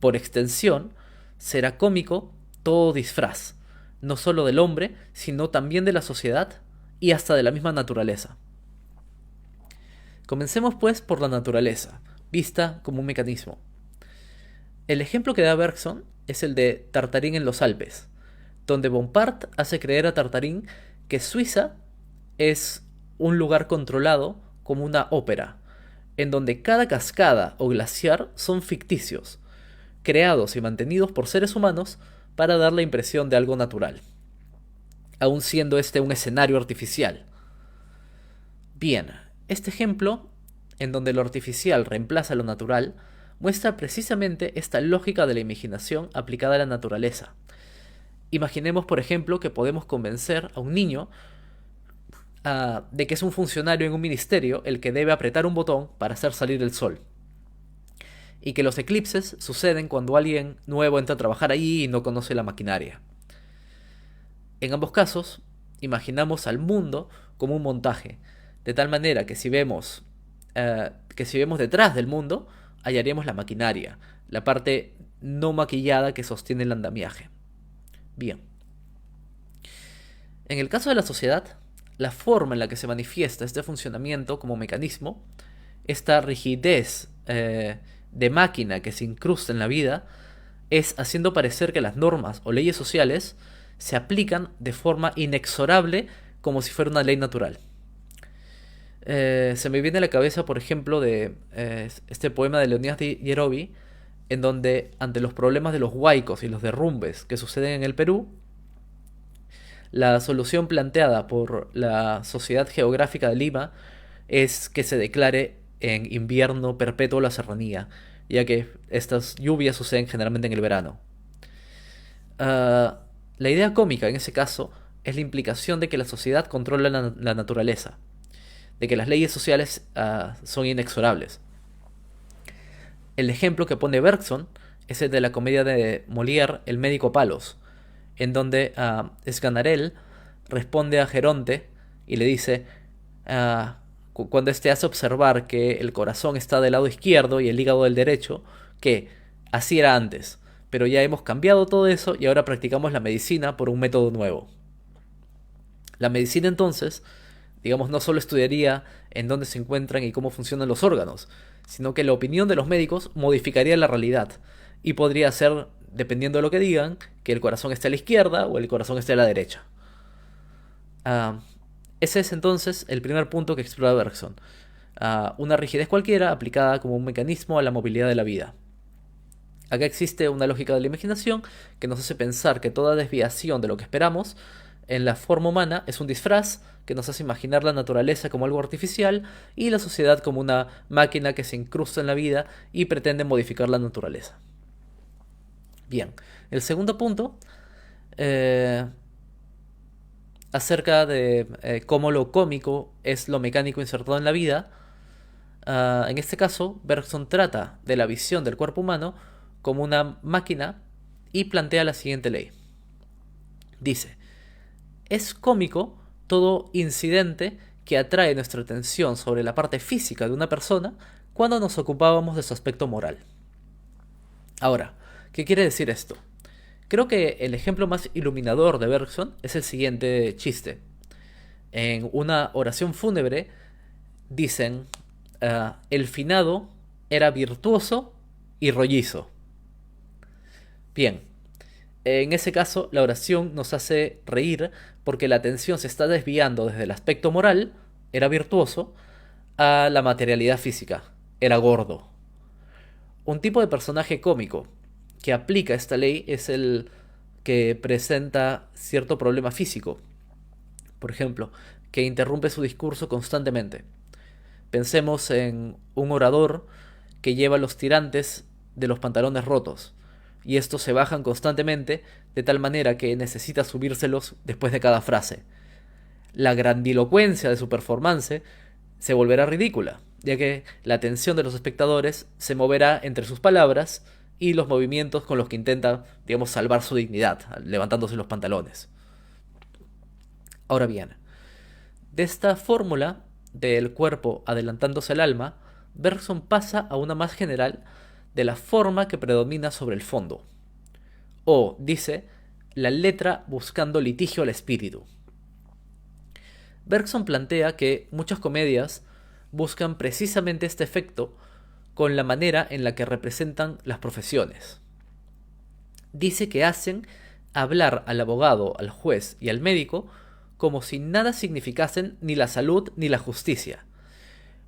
Por extensión, será cómico todo disfraz, no solo del hombre, sino también de la sociedad y hasta de la misma naturaleza. Comencemos pues por la naturaleza, vista como un mecanismo. El ejemplo que da Bergson es el de Tartarín en los Alpes, donde Bompard hace creer a Tartarín que Suiza es un lugar controlado como una ópera, en donde cada cascada o glaciar son ficticios, creados y mantenidos por seres humanos para dar la impresión de algo natural, aun siendo este un escenario artificial. Bien, Este ejemplo, en donde lo artificial reemplaza lo natural, muestra precisamente esta lógica de la imaginación aplicada a la naturaleza. Imaginemos, por ejemplo, que podemos convencer a un niño de que es un funcionario en un ministerio el que debe apretar un botón para hacer salir el sol. Y que los eclipses suceden cuando alguien nuevo entra a trabajar allí y no conoce la maquinaria. En ambos casos, imaginamos al mundo como un montaje, de tal manera que si vemos detrás del mundo, hallaríamos la maquinaria, la parte no maquillada que sostiene el andamiaje. Bien. En el caso de la sociedad, la forma en la que se manifiesta este funcionamiento como mecanismo, esta rigidez de máquina que se incrusta en la vida, es haciendo parecer que las normas o leyes sociales se aplican de forma inexorable como si fuera una ley natural. Se me viene a la cabeza, por ejemplo, de este poema de Leonidas de Yerovi, en donde, ante los problemas de los huaicos y los derrumbes que suceden en el Perú, la solución planteada por la Sociedad Geográfica de Lima es que se declare en invierno perpetuo la serranía, ya que estas lluvias suceden generalmente en el verano. La idea cómica en ese caso es la implicación de que la sociedad controla la naturaleza, de que las leyes sociales son inexorables. El ejemplo que pone Bergson es el de la comedia de Molière, El médico Palos, en donde Sganarelle responde a Geronte y le dice, cuando éste hace observar que el corazón está del lado izquierdo y el hígado del derecho, que así era antes, pero ya hemos cambiado todo eso y ahora practicamos la medicina por un método nuevo. La medicina entonces, digamos, no solo estudiaría en dónde se encuentran y cómo funcionan los órganos, sino que la opinión de los médicos modificaría la realidad y podría ser, dependiendo de lo que digan, que el corazón esté a la izquierda o el corazón esté a la derecha. Ese es entonces el primer punto que explora Bergson. Una rigidez cualquiera aplicada como un mecanismo a la movilidad de la vida. Acá existe una lógica de la imaginación que nos hace pensar que toda desviación de lo que esperamos en la forma humana es un disfraz que nos hace imaginar la naturaleza como algo artificial y la sociedad como una máquina que se incrusta en la vida y pretende modificar la naturaleza. Bien, el segundo punto, acerca de cómo lo cómico es lo mecánico insertado en la vida. En este caso, Bergson trata de la visión del cuerpo humano como una máquina y plantea la siguiente ley. Dice, es cómico todo incidente que atrae nuestra atención sobre la parte física de una persona cuando nos ocupábamos de su aspecto moral. Ahora, ¿qué quiere decir esto? Creo que el ejemplo más iluminador de Bergson es el siguiente chiste. En una oración fúnebre dicen, el finado era virtuoso y rollizo. Bien, en ese caso la oración nos hace reír porque la atención se está desviando desde el aspecto moral, era virtuoso, a la materialidad física, era gordo. Un tipo de personaje cómico que aplica esta ley es el que presenta cierto problema físico. Por ejemplo, que interrumpe su discurso constantemente. Pensemos en un orador que lleva los tirantes de los pantalones rotos, y estos se bajan constantemente de tal manera que necesita subírselos después de cada frase. La grandilocuencia de su performance se volverá ridícula, ya que la atención de los espectadores se moverá entre sus palabras y los movimientos con los que intenta, digamos, salvar su dignidad, levantándose los pantalones. Ahora bien, de esta fórmula del cuerpo adelantándose al alma, Bergson pasa a una más general de la forma que predomina sobre el fondo. O, dice, la letra buscando litigio al espíritu. Bergson plantea que muchas comedias buscan precisamente este efecto con la manera en la que representan las profesiones. Dice que hacen hablar al abogado, al juez y al médico como si nada significasen ni la salud ni la justicia,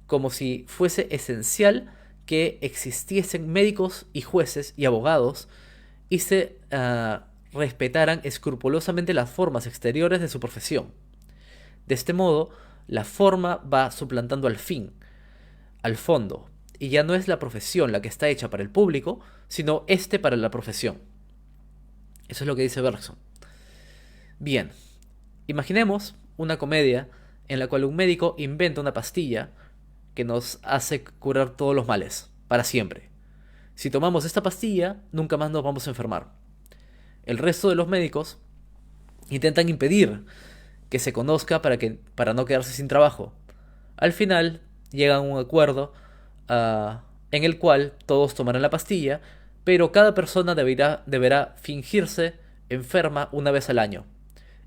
como si fuese esencial que existiesen médicos y jueces y abogados y se respetaran escrupulosamente las formas exteriores de su profesión. De este modo, la forma va suplantando al fin, al fondo, y ya no es la profesión la que está hecha para el público, sino este para la profesión. Eso es lo que dice Bergson. Bien, imaginemos una comedia en la cual un médico inventa una pastilla que nos hace curar todos los males, para siempre. Si tomamos esta pastilla, nunca más nos vamos a enfermar. El resto de los médicos intentan impedir que se conozca para no quedarse sin trabajo. Al final llegan a un acuerdo en el cual todos tomarán la pastilla, pero cada persona deberá fingirse enferma una vez al año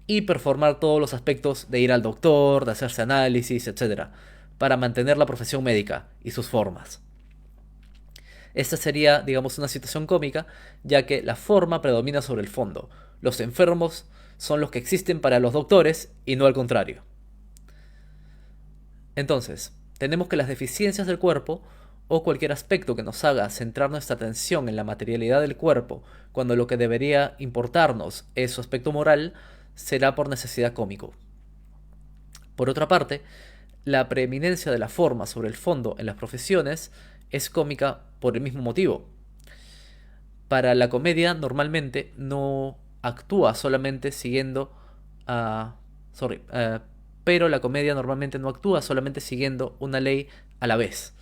y performar todos los aspectos de ir al doctor, de hacerse análisis, etcétera, para mantener la profesión médica y sus formas. Esta sería, digamos, una situación cómica, ya que la forma predomina sobre el fondo. Los enfermos son los que existen para los doctores y no al contrario. Entonces, tenemos que las deficiencias del cuerpo o cualquier aspecto que nos haga centrar nuestra atención en la materialidad del cuerpo, cuando lo que debería importarnos es su aspecto moral, será por necesidad cómico. Por otra parte, la preeminencia de la forma sobre el fondo en las profesiones es cómica por el mismo motivo. Para la comedia normalmente no actúa solamente siguiendo a... pero la comedia normalmente no actúa solamente siguiendo una ley a la vez,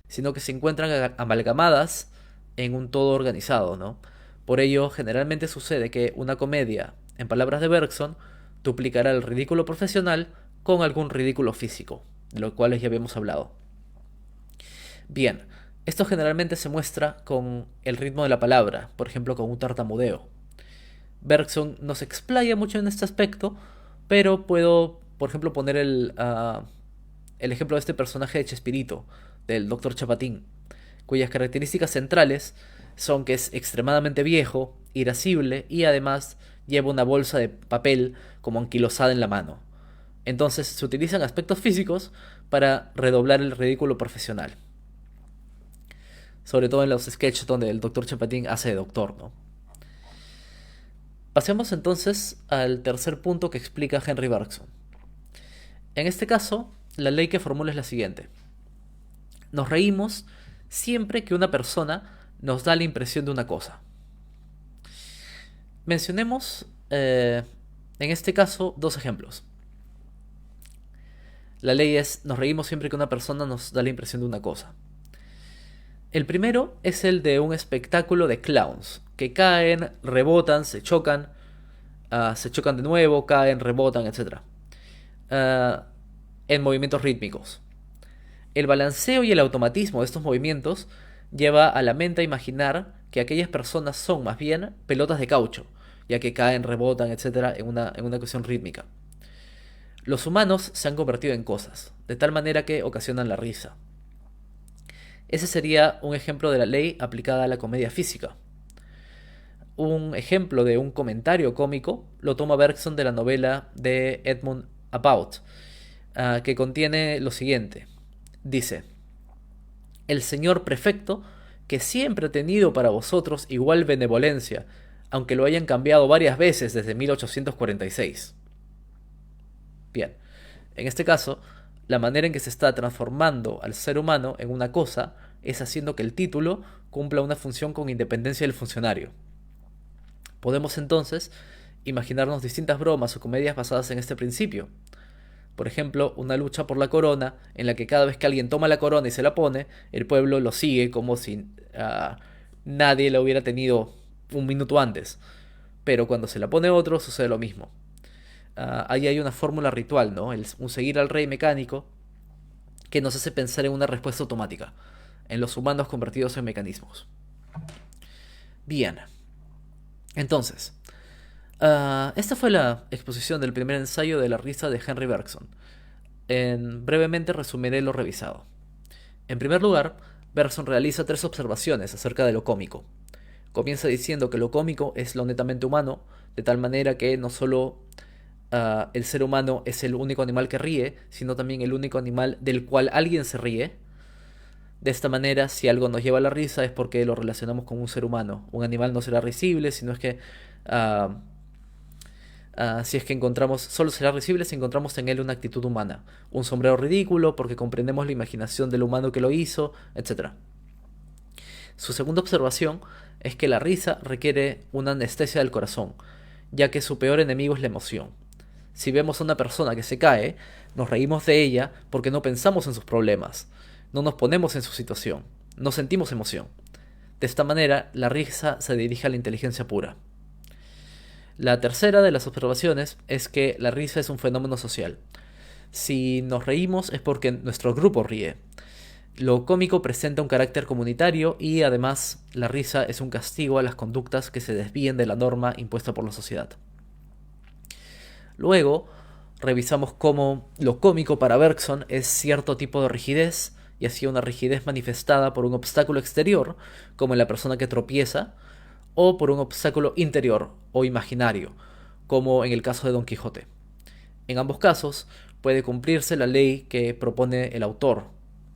sino que se encuentran amalgamadas en un todo organizado, ¿no? Por ello, generalmente sucede que una comedia, en palabras de Bergson, duplicará el ridículo profesional con algún ridículo físico, de lo cual ya habíamos hablado. Bien, esto generalmente se muestra con el ritmo de la palabra, por ejemplo con un tartamudeo. Bergson no se explaya mucho en este aspecto, pero puedo, por ejemplo, poner el ejemplo de este personaje de Chespirito, del Dr. Chapatín, cuyas características centrales son que es extremadamente viejo, irascible y además lleva una bolsa de papel como anquilosada en la mano. Entonces se utilizan aspectos físicos para redoblar el ridículo profesional. Sobre todo en los sketches donde el Dr. Chapatín hace de doctor, ¿no? Pasemos entonces al tercer punto que explica Henry Bergson. En este caso, la ley que formula es la siguiente. Nos reímos siempre que una persona nos da la impresión de una cosa. Mencionemos, en este caso, dos ejemplos. La ley es, nos reímos siempre que una persona nos da la impresión de una cosa. El primero es el de un espectáculo de clowns, que caen, rebotan, se chocan de nuevo, caen, rebotan, etc. En movimientos rítmicos. El balanceo y el automatismo de estos movimientos lleva a la mente a imaginar que aquellas personas son más bien pelotas de caucho, ya que caen, rebotan, etc. en una cuestión rítmica. Los humanos se han convertido en cosas, de tal manera que ocasionan la risa. Ese sería un ejemplo de la ley aplicada a la comedia física. Un ejemplo de un comentario cómico lo toma Bergson de la novela de Edmund About, que contiene lo siguiente. Dice: el señor prefecto, que siempre ha tenido para vosotros igual benevolencia, aunque lo hayan cambiado varias veces desde 1846. Bien, en este caso, la manera en que se está transformando al ser humano en una cosa es haciendo que el título cumpla una función con independencia del funcionario. Podemos entonces imaginarnos distintas bromas o comedias basadas en este principio. Por ejemplo, una lucha por la corona, en la que cada vez que alguien toma la corona y se la pone, el pueblo lo sigue como si nadie la hubiera tenido un minuto antes. Pero cuando se la pone otro, sucede lo mismo. Ahí hay una fórmula ritual, ¿no? Un seguir al rey mecánico que nos hace pensar en una respuesta automática, en los humanos convertidos en mecanismos. Bien. Entonces, esta fue la exposición del primer ensayo de la risa de Henry Bergson. Brevemente resumiré lo revisado. En primer lugar, Bergson realiza 3 observaciones acerca de lo cómico. Comienza diciendo que lo cómico es lo netamente humano, de tal manera que no solo el ser humano es el único animal que ríe, sino también el único animal del cual alguien se ríe. De esta manera, si algo nos lleva a la risa es porque lo relacionamos con un ser humano. Un animal no será risible, sino es que Si es que encontramos, solo será risible si encontramos en él una actitud humana, un sombrero ridículo porque comprendemos la imaginación del humano que lo hizo, etc. Su segunda observación es que la risa requiere una anestesia del corazón, ya que su peor enemigo es la emoción. Si vemos a una persona que se cae, nos reímos de ella porque no pensamos en sus problemas, no nos ponemos en su situación, no sentimos emoción. De esta manera, la risa se dirige a la inteligencia pura. La tercera de las observaciones es que la risa es un fenómeno social. Si nos reímos es porque nuestro grupo ríe. Lo cómico presenta un carácter comunitario y además la risa es un castigo a las conductas que se desvíen de la norma impuesta por la sociedad. Luego, revisamos cómo lo cómico para Bergson es cierto tipo de rigidez, y así una rigidez manifestada por un obstáculo exterior, como en la persona que tropieza, o por un obstáculo interior o imaginario, como en el caso de Don Quijote. En ambos casos, puede cumplirse la ley que propone el autor.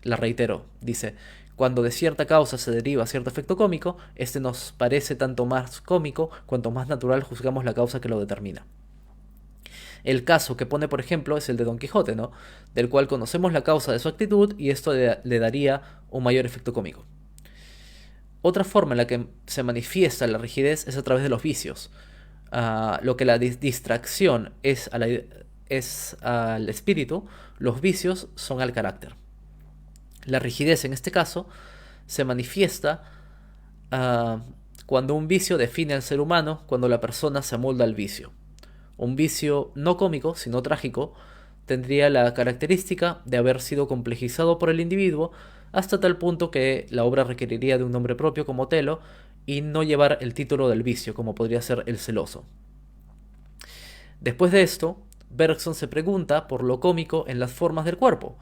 La reitero, dice: cuando de cierta causa se deriva cierto efecto cómico, este nos parece tanto más cómico cuanto más natural juzgamos la causa que lo determina. El caso que pone, por ejemplo, es el de Don Quijote, ¿no? Del cual conocemos la causa de su actitud y esto le daría un mayor efecto cómico. Otra forma en la que se manifiesta la rigidez es a través de los vicios. Lo que la distracción es al espíritu, los vicios son al carácter. La rigidez en este caso se manifiesta cuando un vicio define al ser humano, cuando la persona se amolda al vicio. Un vicio no cómico, sino trágico, tendría la característica de haber sido complejizado por el individuo hasta tal punto que la obra requeriría de un nombre propio como Otelo y no llevar el título del vicio, como podría ser el celoso. Después de esto, Bergson se pregunta por lo cómico en las formas del cuerpo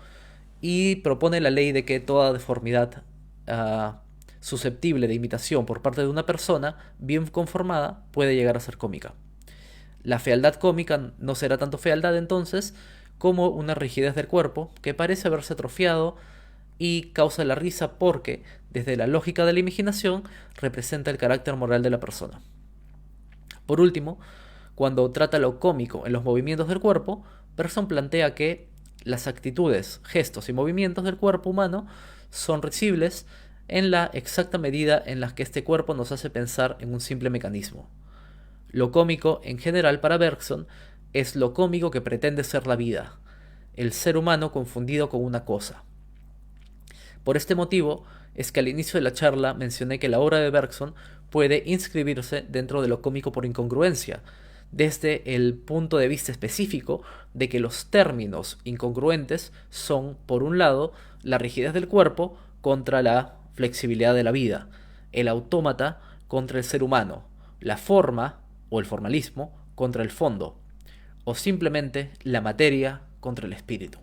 y propone la ley de que toda deformidad susceptible de imitación por parte de una persona bien conformada puede llegar a ser cómica. La fealdad cómica no será tanto fealdad entonces como una rigidez del cuerpo que parece haberse atrofiado y causa la risa porque, desde la lógica de la imaginación, representa el carácter moral de la persona. Por último, cuando trata lo cómico en los movimientos del cuerpo, Bergson plantea que las actitudes, gestos y movimientos del cuerpo humano son risibles en la exacta medida en la que este cuerpo nos hace pensar en un simple mecanismo. Lo cómico, en general, para Bergson, es lo cómico que pretende ser la vida, el ser humano confundido con una cosa. Por este motivo es que al inicio de la charla mencioné que la obra de Bergson puede inscribirse dentro de lo cómico por incongruencia, desde el punto de vista específico de que los términos incongruentes son, por un lado, la rigidez del cuerpo contra la flexibilidad de la vida, el autómata contra el ser humano, la forma o el formalismo contra el fondo, o simplemente la materia contra el espíritu.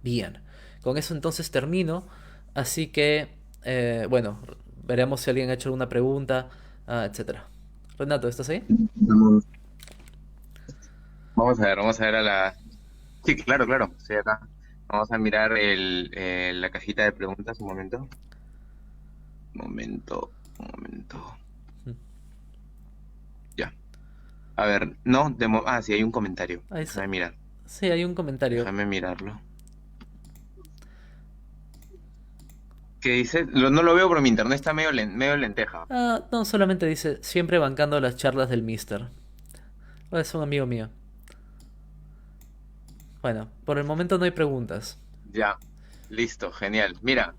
Bien, con eso entonces termino, así que, bueno, veremos si alguien ha hecho alguna pregunta, etcétera. Renato, ¿estás ahí? Vamos, vamos a ver a la... Sí, claro, claro, estoy acá. Vamos a mirar la cajita de preguntas un momento. Un momento. Ya. A ver, no, sí, hay un comentario. Ahí está. Déjame mirar. Sí, hay un comentario. Déjame mirarlo. ¿Qué dice? No lo veo, pero mi internet está medio lenteja. No, solamente dice, siempre bancando las charlas del Mister. Es un amigo mío. Bueno, por el momento no hay preguntas. Ya, listo, genial. Mira,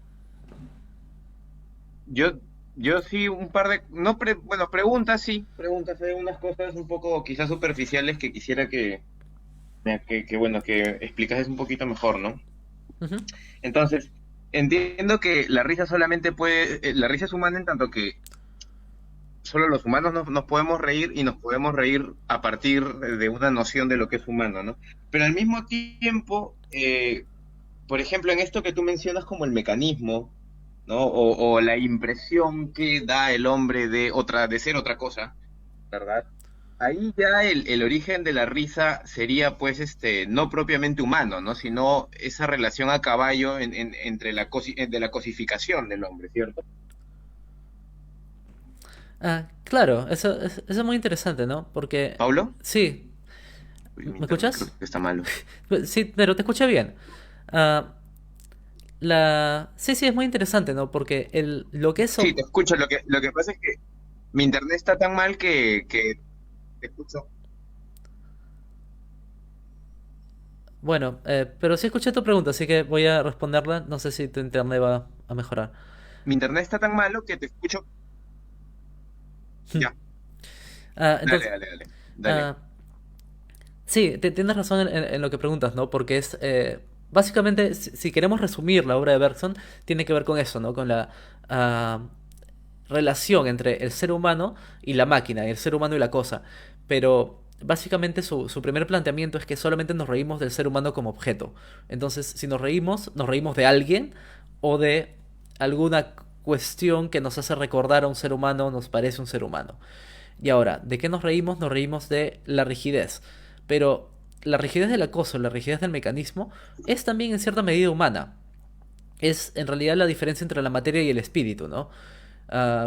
yo, yo sí un par de, no bueno, preguntas sí, preguntas, hay unas cosas un poco quizás superficiales que quisiera bueno, que explicases un poquito mejor, ¿no? Ujú. Entonces, entiendo que la risa solamente la risa es humana en tanto que solo los humanos nos podemos reír y nos podemos reír a partir de una noción de lo que es humano, ¿no? Pero al mismo tiempo, por ejemplo, en esto que tú mencionas como el mecanismo, ¿no? O la impresión que da el hombre de ser otra cosa, ¿verdad? Ahí ya el origen de la risa sería, pues, no propiamente humano, ¿no? Sino esa relación a caballo entre de la cosificación del hombre, ¿cierto? Claro, eso es muy interesante, ¿no? Porque, ¿Pablo? sí, Uy, mi ¿me internet creo escuchas? que está malo. Sí, pero te escuché bien. Ah, Sí, sí, es muy interesante, ¿no? Porque lo que es... Sí, te escucho. Lo que pasa es que mi internet está tan mal que te escucho. Bueno, pero sí escuché tu pregunta, así que voy a responderla. No sé si tu internet va a mejorar. Mi internet está tan malo que te escucho. Ya, dale, Entonces, dale, dale. Dale. ah, sí, tienes razón en lo que preguntas, ¿no? Porque es... básicamente, si queremos resumir la obra de Bergson, tiene que ver con eso, ¿no? Con la ah, relación entre el ser humano y la máquina, el ser humano y la cosa. Pero básicamente su primer planteamiento es que solamente nos reímos del ser humano como objeto. Entonces, si nos reímos de alguien o de alguna cuestión que nos hace recordar a un ser humano, nos parece un ser humano. Y ahora, ¿de qué nos reímos? Nos reímos de la rigidez. Pero la rigidez del acoso, la rigidez del mecanismo, es también en cierta medida humana. Es en realidad la diferencia entre la materia y el espíritu, ¿no?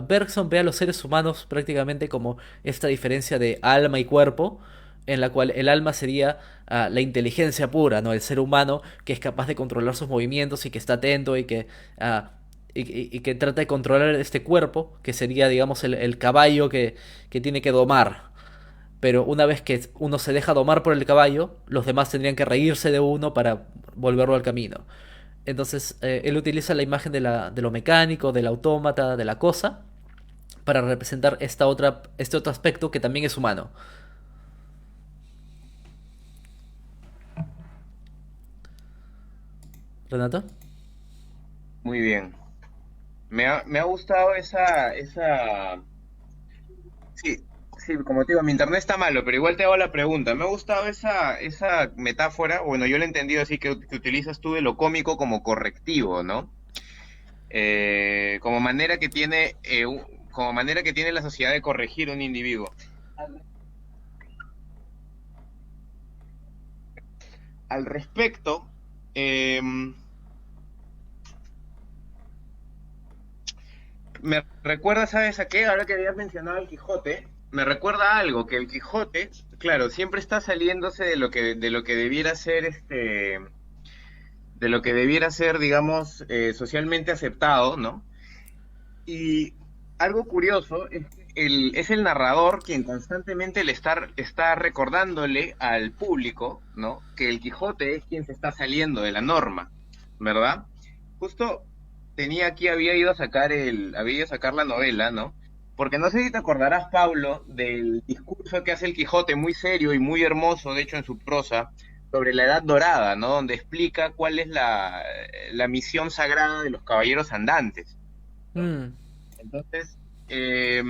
Bergson ve a los seres humanos prácticamente como esta diferencia de alma y cuerpo, en la cual el alma sería la inteligencia pura, ¿no? El ser humano que es capaz de controlar sus movimientos y que está atento uh, y que trata de controlar este cuerpo, que sería, digamos, el caballo que tiene que domar. Pero una vez que uno se deja domar por el caballo, los demás tendrían que reírse de uno para volverlo al camino. Entonces, él utiliza la imagen de lo mecánico, del autómata, de la cosa, para representar este otro aspecto que también es humano. ¿Renato? Muy bien. Me ha gustado esa. Sí, sí, como te digo, mi internet está malo, pero igual te hago la pregunta. Me ha gustado esa metáfora, bueno, yo lo he entendido así que utilizas tú de lo cómico como correctivo, ¿no? Como manera que tiene, como manera que tiene la sociedad de corregir a un individuo. Al respecto, me recuerda, ¿sabes a qué? Ahora que habías mencionado al Quijote, me recuerda a algo, que el Quijote, claro, siempre está saliéndose de lo que debiera ser de lo que debiera ser, digamos, socialmente aceptado, ¿no? Y algo curioso es que es el narrador quien constantemente está recordándole al público, ¿no? Que el Quijote es quien se está saliendo de la norma, ¿verdad? Justo había ido a sacar la novela, ¿no? Porque no sé si te acordarás, Pablo, del discurso que hace el Quijote, muy serio y muy hermoso, de hecho, en su prosa, sobre la Edad Dorada, ¿no? Donde explica cuál es la misión sagrada de los caballeros andantes, ¿no? Mm, Entonces, eh,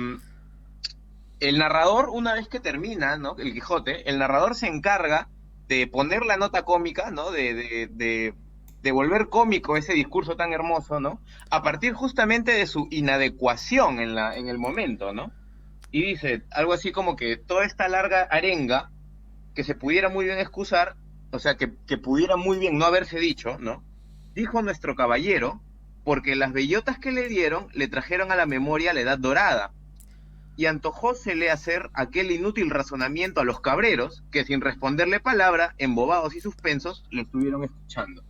el narrador, una vez que termina, ¿no? El Quijote, el narrador se encarga de poner la nota cómica, ¿no? De volver cómico ese discurso tan hermoso, ¿no? A partir justamente de su inadecuación en el momento, ¿no? Y dice algo así como que toda esta larga arenga que se pudiera muy bien excusar, o sea, que pudiera muy bien no haberse dicho, ¿no? Dijo nuestro caballero, porque las bellotas que le dieron le trajeron a la memoria la edad dorada, y antojósele hacer aquel inútil razonamiento a los cabreros, que sin responderle palabra, embobados y suspensos, le estuvieron escuchando,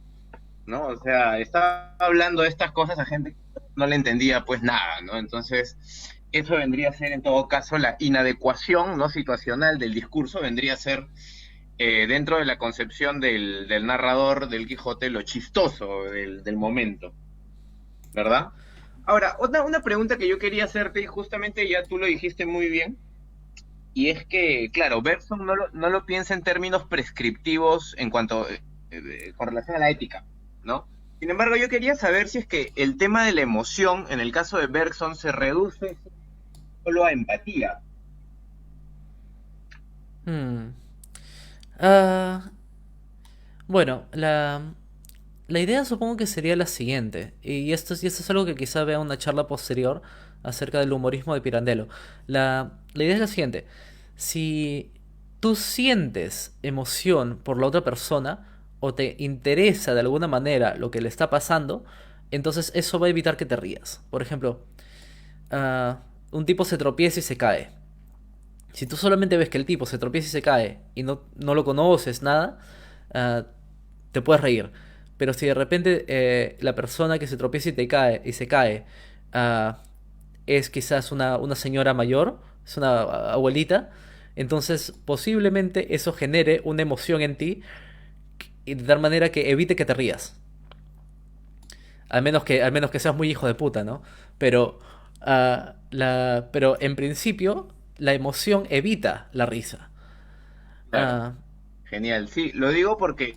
¿no? O sea, estaba hablando de estas cosas a gente que no le entendía pues nada, ¿no? Entonces, eso vendría a ser en todo caso la inadecuación, ¿no? Situacional del discurso, vendría a ser dentro de la concepción del narrador del Quijote lo chistoso del momento, ¿verdad? Ahora, una pregunta que yo quería hacerte, y justamente ya tú lo dijiste muy bien, y es que, claro, Bergson no lo piensa en términos prescriptivos en cuanto, con relación a la ética, ¿no? Sin embargo, yo quería saber si es que el tema de la emoción, en el caso de Bergson, se reduce solo a empatía. mm. Ah, bueno, la idea supongo que sería la siguiente, y esto es algo que quizá vea una charla posterior acerca del humorismo de Pirandello. La idea es la siguiente, si tú sientes emoción por la otra persona o te interesa de alguna manera lo que le está pasando, entonces eso va a evitar que te rías. Por ejemplo, un tipo se tropieza y se cae. Si tú solamente ves que el tipo se tropieza y se cae y no lo conoces, nada, ah, te puedes reír. Pero si de repente la persona que se tropieza y se cae ah, es quizás una señora mayor, es una abuelita, entonces posiblemente eso genere una emoción en ti y de tal manera que evite que te rías. Al menos que seas muy hijo de puta, ¿no? Pero, pero en principio, la emoción evita la risa. Claro, Ah, genial. Sí, lo digo porque,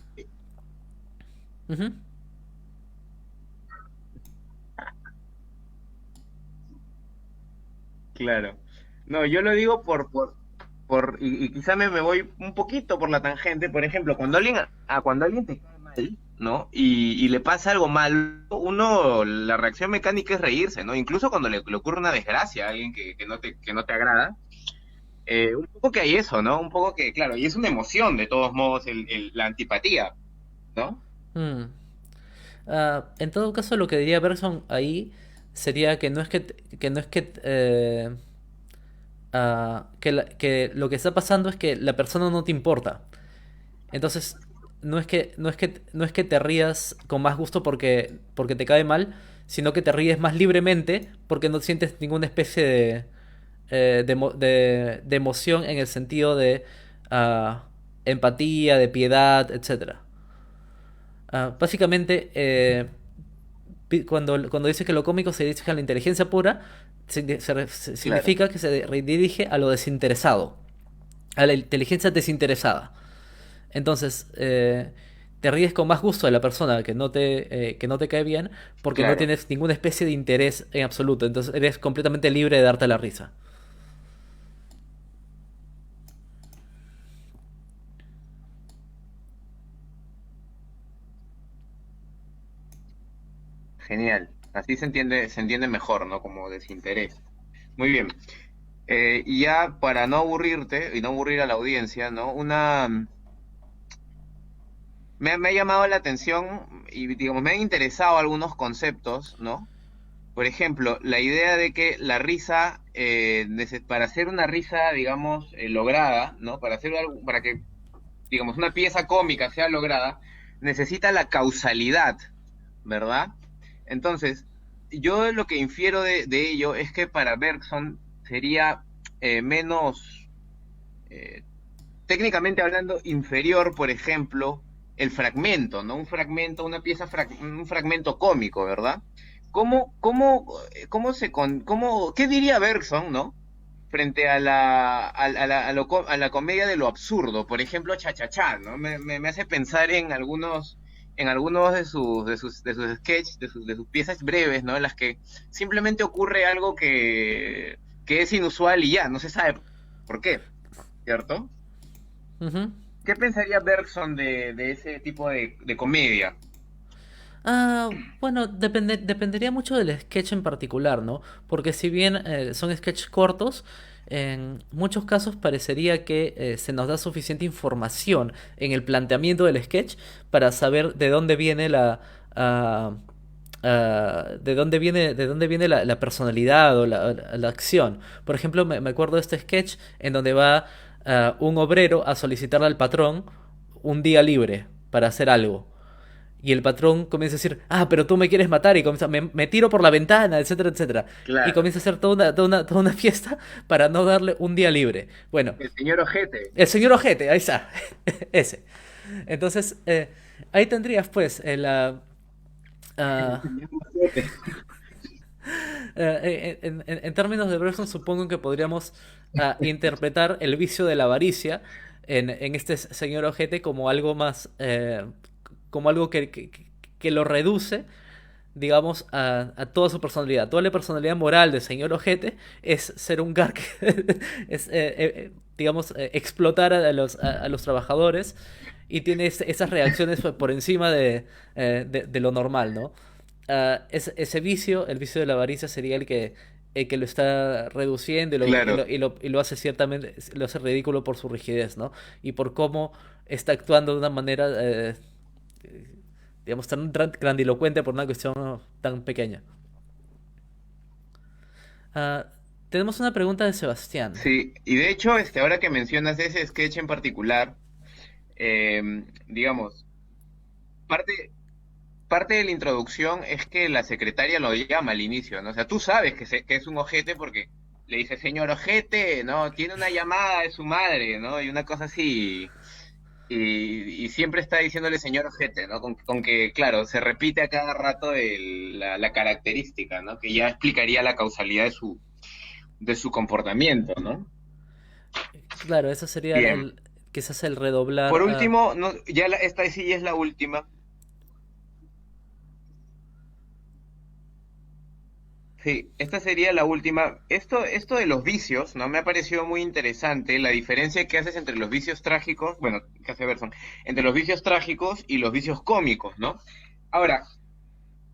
ujú, claro. No, yo lo digo y quizá me voy un poquito por la tangente. Por ejemplo, cuando alguien te cae mal, ¿no? Y le pasa algo mal, uno, la reacción mecánica es reírse, ¿no? Incluso cuando le ocurre una desgracia a alguien que no te agrada. Un poco que hay eso, ¿no? Un poco que, claro, y es una emoción, de todos modos, la antipatía, ¿no? mm. En todo caso, lo que diría Bergson ahí sería que no es que no es que lo que está pasando es que la persona no te importa. Entonces, no es que te rías con más gusto porque te cae mal, sino que te ríes más libremente porque no sientes ninguna especie de emoción en el sentido de empatía, de piedad, etcétera. Básicamente, cuando dice que lo cómico se dirige a la inteligencia pura, Claro. significa que se redirige a lo desinteresado, a la inteligencia desinteresada. Entonces, te ríes con más gusto de la persona que no te cae bien porque no Claro, tienes ninguna especie de interés en absoluto. Entonces, eres completamente libre de darte la risa. genial. Así se entiende mejor, ¿no? Como desinterés. Muy bien. Y ya para no aburrirte y no aburrir a la audiencia, ¿no? Me ha llamado la atención y, digamos, me han interesado algunos conceptos, ¿no? Por ejemplo, la idea de que la risa, para hacer una risa, digamos, lograda, ¿no? Para que, digamos, una pieza cómica sea lograda, necesita la causalidad, ¿verdad? Entonces, yo lo que infiero de ello es que para Bergson sería menos, eh, técnicamente hablando, inferior, por ejemplo, el fragmento, ¿no? Un fragmento, un fragmento cómico, ¿verdad? ¿Qué diría Bergson, ¿no? Frente a la comedia de lo absurdo, por ejemplo, Cha-Cha-Cha, ¿no? Me hace pensar en algunos de sus sketches, de sus piezas breves, ¿no? En las que simplemente ocurre algo que es inusual y ya, no se sabe por qué, ¿cierto? Ujú. ¿Qué pensaría Bergson de ese tipo de comedia? Bueno, dependería mucho del sketch en particular, ¿no? Porque si bien son sketches cortos, en muchos casos parecería que se nos da suficiente información en el planteamiento del sketch para saber de dónde viene de dónde viene la personalidad o la acción. Por ejemplo, me acuerdo de este sketch en donde va un obrero a solicitarle al patrón un día libre para hacer algo. Y el patrón comienza a decir, pero tú me quieres matar, y comienza, me tiro por la ventana, etcétera, etcétera. Y Claro, comienza a hacer toda una fiesta para no darle un día libre. Bueno, el señor Ojete. el señor Ojete, ahí está, ese. Entonces, ahí tendrías pues El ah, señor Ojete. en términos de Bresson, supongo que podríamos interpretar el vicio de la avaricia en este señor Ojete como algo más, como algo que lo reduce, digamos, a toda su personalidad. Toda la personalidad moral del señor Ojete es ser un garque, es, digamos, explotar a los trabajadores y tiene esas reacciones por encima de lo normal, ¿no? Ese vicio, el vicio de la avaricia sería el que lo está reduciendo Claro, y lo hace ciertamente, lo hace ridículo por su rigidez, ¿no? Y por cómo está actuando de una manera, digamos, tan grandilocuente por una cuestión tan pequeña. Ah, tenemos una pregunta de Sebastián. Sí, y de hecho, ahora que mencionas ese sketch en particular, digamos, parte, parte de la introducción es que la secretaria lo llama al inicio, ¿no? O sea, tú sabes que es un ojete porque le dice, señor ojete, ¿no? Tiene una llamada de su madre, ¿no? Y una cosa así. Y siempre está diciéndole señor ojete, ¿no? Con que, claro, se repite a cada rato la característica, ¿no? Que ya explicaría la causalidad de su comportamiento, ¿no? Claro, eso sería Bien. quizás el redoblar. Por último, no, esta sí ya es la última. Sí, esta sería la última. Esto de los vicios, ¿no? Me ha parecido muy interesante la diferencia que haces entre los vicios trágicos, bueno, que hace Berson, entre los vicios trágicos y los vicios cómicos, ¿no? Ahora,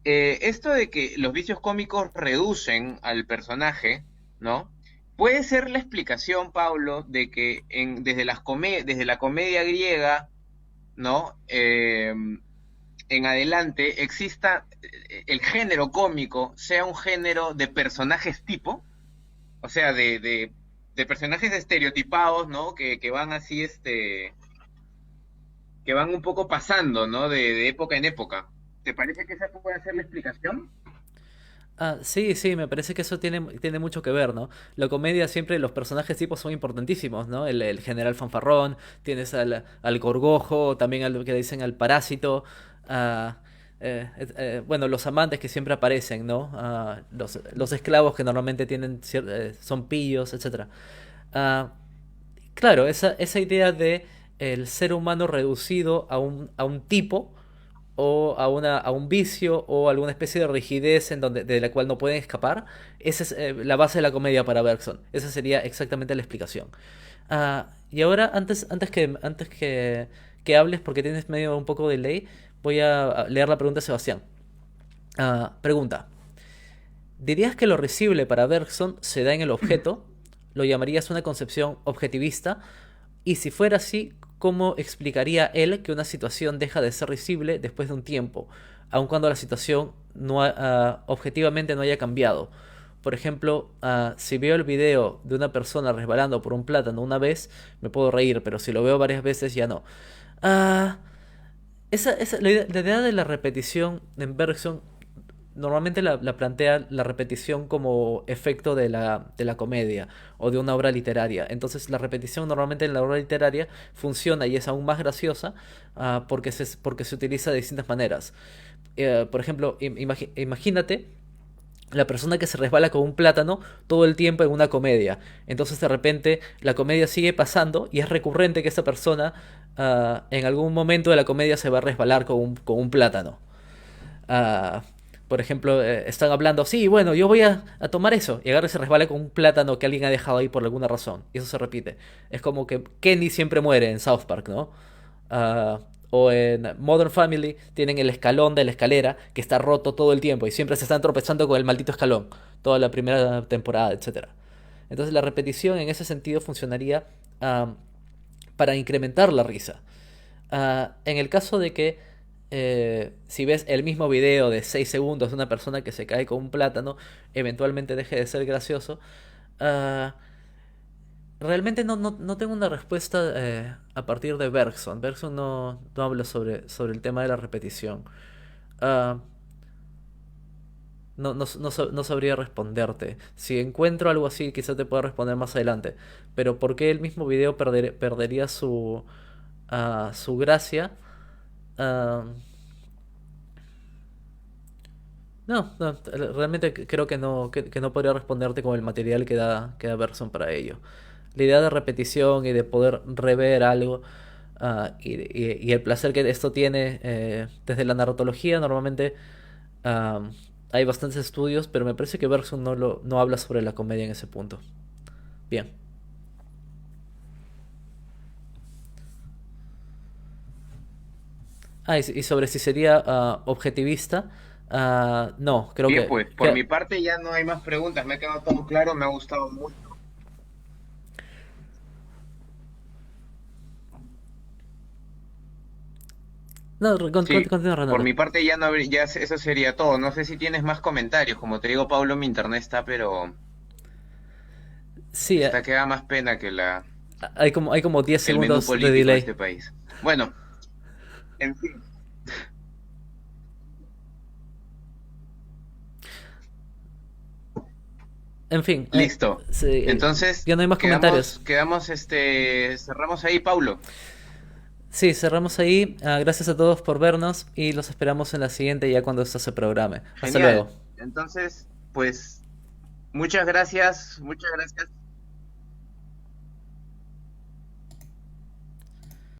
esto de que los vicios cómicos reducen al personaje, ¿no? Puede ser la explicación, Pablo, de que desde la comedia griega, ¿no? En adelante exista el género cómico, sea un género de personajes tipo, o sea, de personajes estereotipados, ¿no? Que van así, que van un poco pasando, ¿no? De época en época. ¿Te parece que esa puede ser la explicación? Sí, sí, me parece que eso tiene mucho que ver, ¿no? La comedia siempre, los personajes tipos son importantísimos, ¿no? El general fanfarrón, tienes al gorgojo, también al que dicen al parásito, ah, bueno, los amantes que siempre aparecen, ¿no? Los esclavos que normalmente son pillos, etcétera. Ah, claro, esa idea de el ser humano reducido a un tipo o a un vicio o alguna especie de rigidez de la cual no pueden escapar, esa es la base de la comedia para Bergson. Esa sería exactamente la explicación. Y ahora, antes que hables, porque tienes medio un poco de ley, voy a leer la pregunta de Sebastián. Pregunta. ¿Dirías que lo risible para Bergson se da en el objeto? ¿Lo llamarías una concepción objetivista? Y si fuera así, ¿cómo explicaría él que una situación deja de ser risible después de un tiempo, aun cuando la situación objetivamente no haya cambiado? Por ejemplo, si veo el video de una persona resbalando por un plátano una vez, me puedo reír, pero si lo veo varias veces ya no. Ah, la idea de la repetición en Bergson normalmente la plantea la repetición como efecto de la comedia o de una obra literaria. Entonces la repetición normalmente en la obra literaria funciona y es aún más graciosa porque se utiliza de distintas maneras. Por ejemplo, imagínate la persona que se resbala con un plátano todo el tiempo en una comedia. Entonces de repente la comedia sigue pasando y es recurrente que esa persona en algún momento de la comedia se va a resbalar con un plátano. Ah, por ejemplo, están hablando, sí, bueno, yo voy a tomar eso. Y agarra y se resbala con un plátano que alguien ha dejado ahí por alguna razón. Y eso se repite. Es como que Kenny siempre muere en South Park, ¿no? O en Modern Family tienen el escalón de la escalera que está roto todo el tiempo y siempre se están tropezando con el maldito escalón. Toda la primera temporada, etcétera. Entonces la repetición en ese sentido funcionaría para incrementar la risa. En el caso de que si ves el mismo video de 6 segundos de una persona que se cae con un plátano, eventualmente deje de ser gracioso. Ah, realmente no tengo una respuesta a partir de Bergson. Bergson no habla sobre el tema de la repetición. Ah, no sabría responderte. Si encuentro algo así, quizá te pueda responder más adelante. Pero ¿por qué el mismo video perdería su gracia? Ah, no, realmente creo que no podría responderte con el material que da Bergson para ello. La idea de repetición y de poder rever algo y el placer que esto tiene desde la narratología, normalmente ah, hay bastantes estudios, pero me parece que Bergson no habla sobre la comedia en ese punto. Bien. Y sobre si sería objetivista, no, creo Bien, que, pues, por que- mi parte ya no hay más preguntas, me ha quedado todo claro, me ha gustado mucho. No, Sí, continúa, por Renata. mi parte ya no habría, eso sería todo. No sé si tienes más comentarios. Como te digo, Pablo, mi internet está, pero Sí, Esta queda más pena que hay como 10 el menú segundos de político de delay. este país. Bueno, en fin, En fin, listo. sí, Entonces, ya no hay más comentarios. cerramos ahí, Paulo. Sí, cerramos ahí. Gracias a todos por vernos y los esperamos en la siguiente ya cuando esto se programe. Hasta Genial. luego. Entonces, pues, muchas gracias